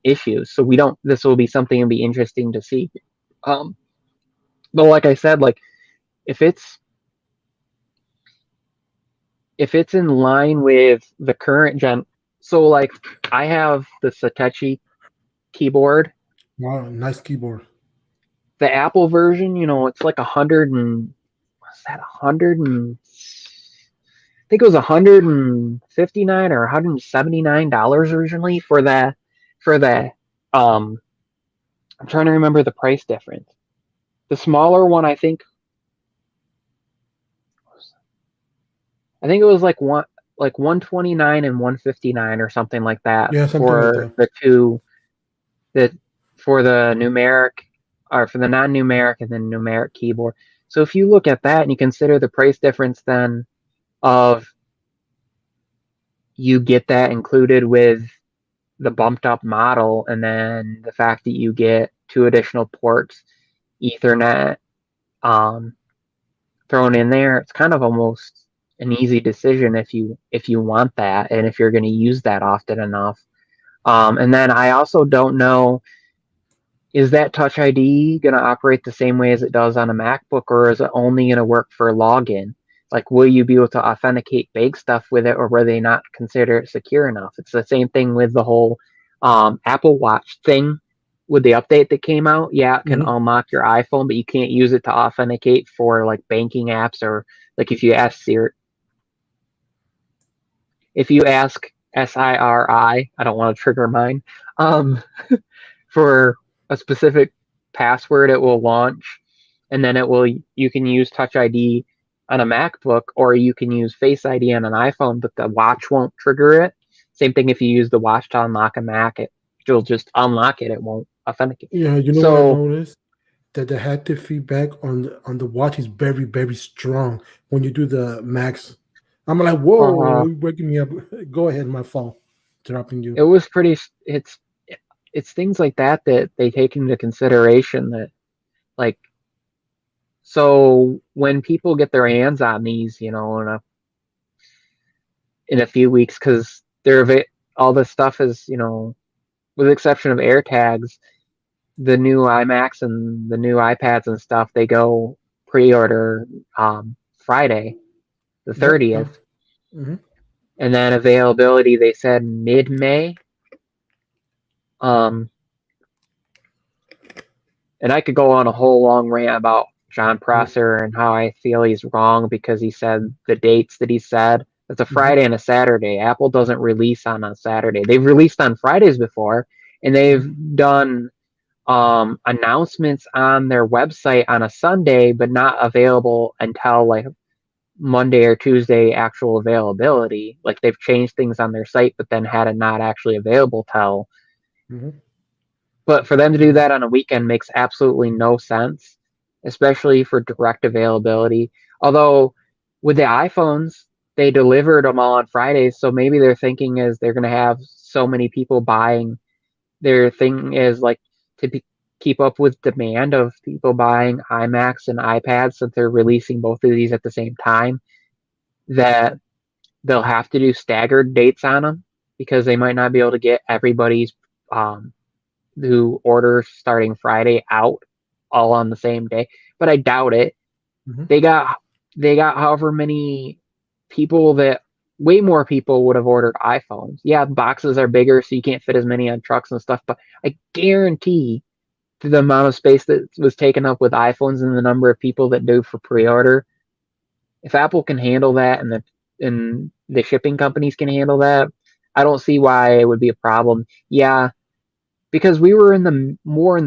issues? So this will be something that'll be interesting to see. But like I said, like if it's in line with the current gen, so like I have the Satechi keyboard. Wow, nice keyboard. The Apple version, it's like 100 and what's that? 100 and I think it was $159 or $179 originally for the I'm trying to remember the price difference. The smaller one, I think it was like 129 and 159 or something like that Yeah, something like for that. the two, for the numeric, or for the non-numeric and then numeric keyboard. So if you look at that and you consider the price difference then of, you get that included with the bumped up model, and then the fact that you get 2 additional ports, Ethernet, thrown in there, it's kind of almost an easy decision if you want that, and if you're going to use that often enough. And then I also don't know, is that Touch ID going to operate the same way as it does on a MacBook, or is it only going to work for login? Like, will you be able to authenticate big stuff with it, or will they not consider it secure enough? It's the same thing with the whole Apple Watch thing. With the update that came out, yeah, it can unlock your iPhone, but you can't use it to authenticate for like banking apps, or like if you ask Siri, if you ask SIRI, I don't want to trigger mine, for a specific password, it will launch, and then you can use Touch ID on a MacBook, or you can use Face ID on an iPhone, but the watch won't trigger it. Same thing if you use the watch to unlock a Mac, it'll just unlock it. It won't authenticate. Yeah, you know what I So, noticed? That the haptic feedback on the watch is very, very strong when you do the max. I'm like, whoa, you're waking me up. Go ahead, my fault. Interrupting you. it was pretty. It's things like that that they take into consideration, that like, so when people get their hands on these, in a few weeks, because all this stuff is, with the exception of AirTags, the new iMacs and the new iPads and stuff, they go pre-order Friday, the 30th. Mm-hmm. And then availability, they said mid-May. And I could go on a whole long rant about John Prosser and how I feel he's wrong, because he said the dates that he said. It's a Friday and a Saturday. Apple doesn't release on a Saturday. They've released on Fridays before, and they've done announcements on their website on a Sunday, but not available until like Monday or Tuesday actual availability. Like, they've changed things on their site, but then had it not actually available till. But for them to do that on a weekend makes absolutely no sense, especially for direct availability. Although with the iPhones, they delivered them all on Fridays, so maybe their thinking is they're going to have so many people buying. Their thing is like to keep up with demand of people buying iMacs and iPads, since they're releasing both of these at the same time, that they'll have to do staggered dates on them, because they might not be able to get everybody's who orders starting Friday out all on the same day. But I doubt it. They got however many people, that way more people would have ordered iPhones. Yeah, boxes are bigger, so you can't fit as many on trucks and stuff, but I guarantee the amount of space that was taken up with iPhones and the number of people that do for pre-order, if Apple can handle that, and the shipping companies can handle that, I don't see why it would be a problem. Yeah, because we were in the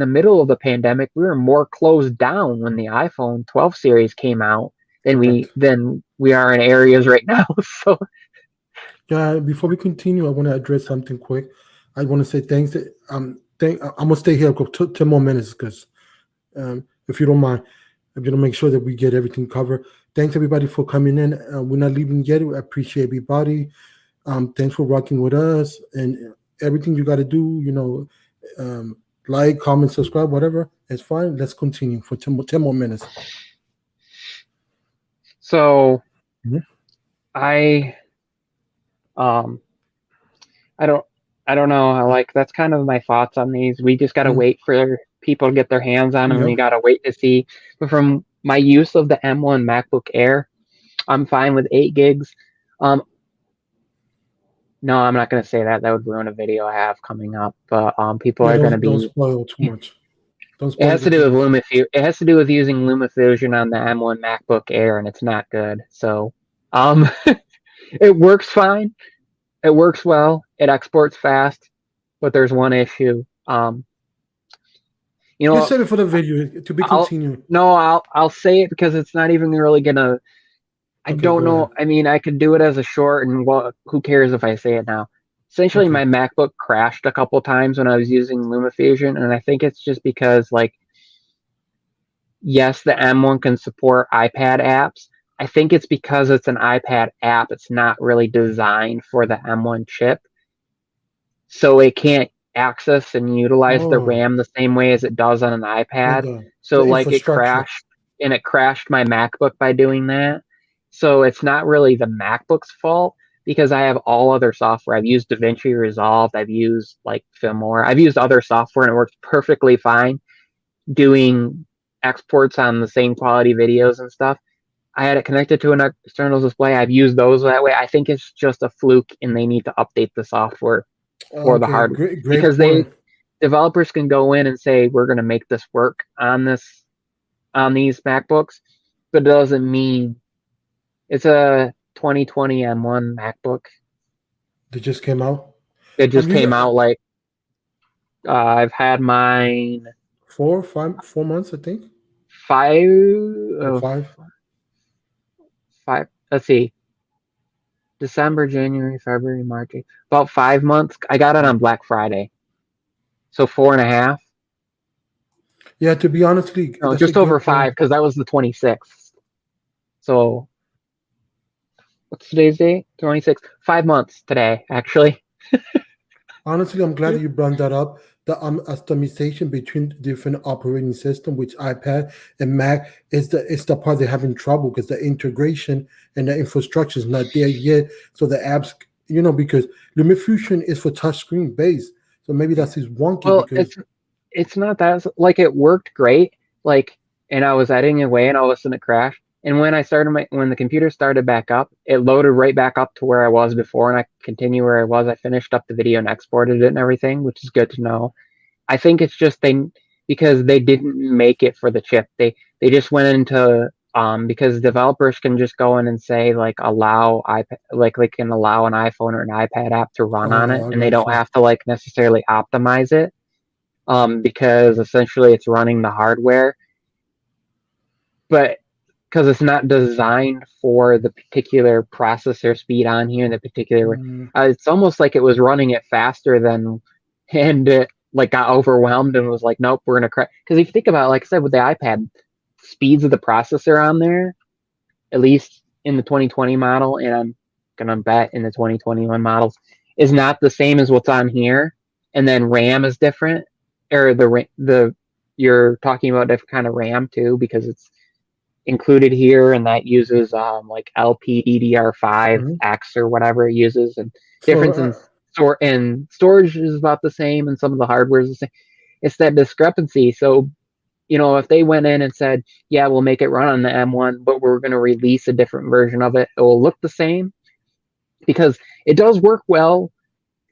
middle of the pandemic. We were more closed down when the iPhone 12 series came out Correct. than we are in areas right now. So Yeah, before we continue, I want to address something quick. I want to say thanks. I'm gonna stay here for 10 more minutes because if you don't mind, I'm gonna make sure that we get everything covered. Thanks everybody for coming in. We're not leaving yet. I appreciate everybody. Thanks for rocking with us and everything you got to do. Um, like, comment, subscribe, whatever. It's fine. Let's continue for 10 more minutes. so Mhm. I um I don't I don't know. Like that's kind of my thoughts on these. We just gotta Mm, wait for people to get their hands on them. yep. We gotta wait to see. But from my use of the M1 MacBook Air, I'm fine with 8 gigs. Um, no, I'm not gonna say that. That would ruin a video I have coming up. But people Yeah, are gonna don't be. spoil too much. Don't It spoil has the to do with things. It has to do with using LumaFusion on the M1 MacBook Air, and it's not good. So, um, it works fine. It works well. It exports fast, but there's one issue. You Just know, save it for the video to be I'll continued. no, I'll say it because it's not even really gonna. I Okay, don't go know. ahead. I mean, I could do it as a short, and well, who cares if I say it now? Essentially, Okay. my MacBook crashed a couple times when I was using LumaFusion, and I think it's just because, like, yes, the M1 can support iPad apps. I think it's because it's an iPad app. It's not really designed for the M1 chip, so it can't access and utilize the Oh, RAM the same way as it does on an oh, iPad. the So like infrastructure. it crashed my MacBook by doing that. So it's not really the MacBook's fault because I have all other software. I've used DaVinci Resolve, I've used like Filmora, I've used other software and it works perfectly fine doing exports on the same quality videos and stuff. I had it connected to an external display. I've used those that way. I think it's just a fluke and they need to update the software for the Okay, hardware great because point. developers can go in and say we're going to make this work on these MacBooks, but it doesn't mean it's a 2020 M1 MacBook. They just came out. It just Have you came out like I've had mine 4 months, I think, five, or uh, 5? five. Let's see, December, January, February, March, about 5 months. I got it on Black Friday, so 4.5. Yeah, to be honestly, No, that's a just over good five point. because that was the 26th. So what's today's date? 26th. 5 months today, actually. Honestly, I'm glad that you brought that up. The customization between different operating system, which iPad and Mac is the part they're having trouble because the integration and the infrastructure is not there yet. So the apps, because LumaFusion is for touchscreen based, so maybe that's his wonky Well, because it's not that like it worked great. Like, and I was editing away, and all of a sudden it crashed. And when the computer started back up, it loaded right back up to where I was before, and I continue where I was. I finished up the video and exported it and everything, which is good to know. I think it's just because they didn't make it for the chip. They just went into because developers can just go in and say like allow iPad like they can allow an iPhone or an iPad app to run on it, I and they got don't you. have to like necessarily optimize it because essentially it's running the hardware, but because it's not designed for the particular processor speed on here and the particular, Mm, it's almost like it was running it faster than, and it like got overwhelmed and was like, nope, we're gonna crash. Because if you think about it, like I said, with the iPad, speeds of the processor on there, at least in the 2020 model, and I'm gonna bet in the 2021 models, is not the same as what's on here. And then RAM is different, or the you're talking about different kind of RAM too because it's included here, and that uses like mhm. LPDDR5X or whatever it uses, and So difference in storage is about the same, and some of the hardware is the same. It's that discrepancy. So if they went in and said, yeah, we'll make it run on the M1, but we're going to release a different version of it, it will look the same because it does work well.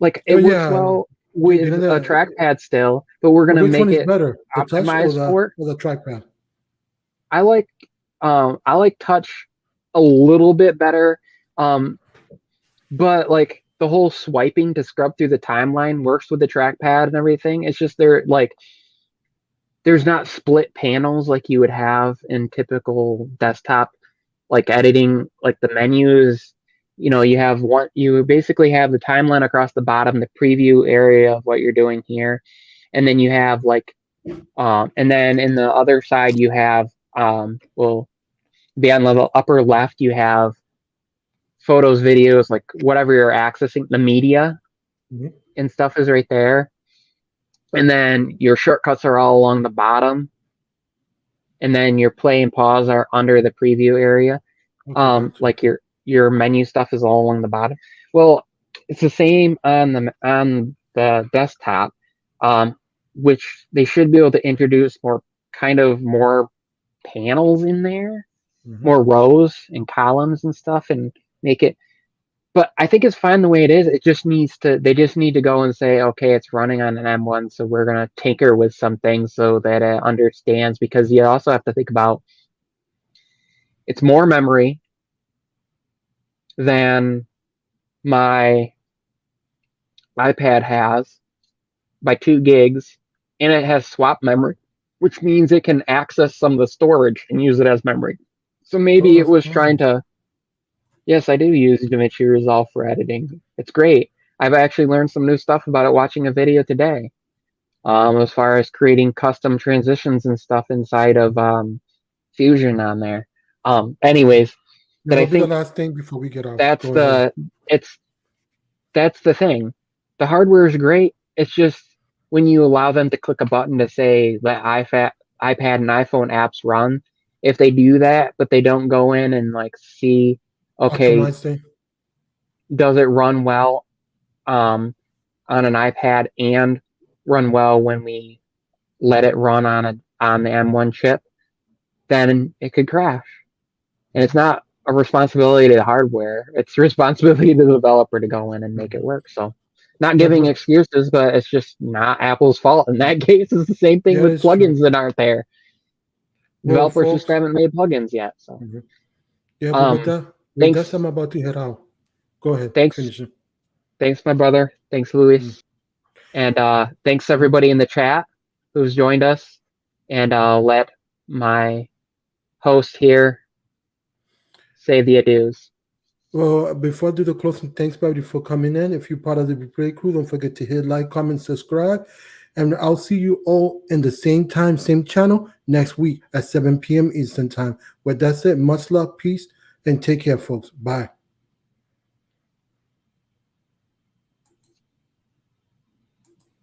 Like it works yeah, well with a trackpad still, but we're going to which one make is it better, the touch or optimized the for it. or the trackpad? I like touch a little bit better, um, but like the whole swiping to scrub through the timeline works with the trackpad and everything. It's just there's not split panels like you would have in typical desktop like editing, like the menus. You basically have the timeline across the bottom, the preview area of what you're doing here, and then you have and then in the other side you have be on the upper left you have photos, videos, like whatever you're accessing, the media and stuff is right there. And then your shortcuts are all along the bottom. And then your play and pause are under the preview area. Okay, like your menu stuff is all along the bottom. Well, it's the same on the desktop, which they should be able to introduce more panels in there, more rows and columns and stuff, and make it. But I think it's fine the way it is. It just needs to. They just need to go and say, okay, it's running on an M1, so we're gonna tinker with some things so that it understands. Because you also have to think about it's more memory than my iPad has by 2 gigs, and it has swap memory, which means it can access some of the storage and use it as memory. So maybe it was trying to. Yes, I do use DaVinci Resolve for editing. It's great. I've actually learned some new stuff about it watching a video today. As far as creating custom transitions and stuff inside of Fusion on there. Anyways, that I think the last thing before we get off. That's the thing. The hardware is great. It's just when you allow them to click a button to say let iPad and iPhone apps run, if they do that, but they don't go in and see, okay, does it run well on an iPad and run well when we let it run on the M1 chip, then it could crash. And it's not a responsibility to the hardware. It's a responsibility to the developer to go in and make it work. So not giving excuses, but it's just not Apple's fault. In that case, it's the same thing with plugins that aren't there. Developers just haven't made plugins yet. So yeah, but with that, I'm about to head out. Go ahead. Thanks. Thanks, my brother. Thanks, Luis. And thanks everybody in the chat who's joined us. And I'll let my host here say the adieus. Well, before I do the closing, thanks everybody for coming in. If you're part of the replay crew, don't forget to hit like, comment, subscribe. And I'll see you all in the same time, same channel next week at 7 p.m. Eastern time. With that said, much love, peace, and take care, folks. Bye.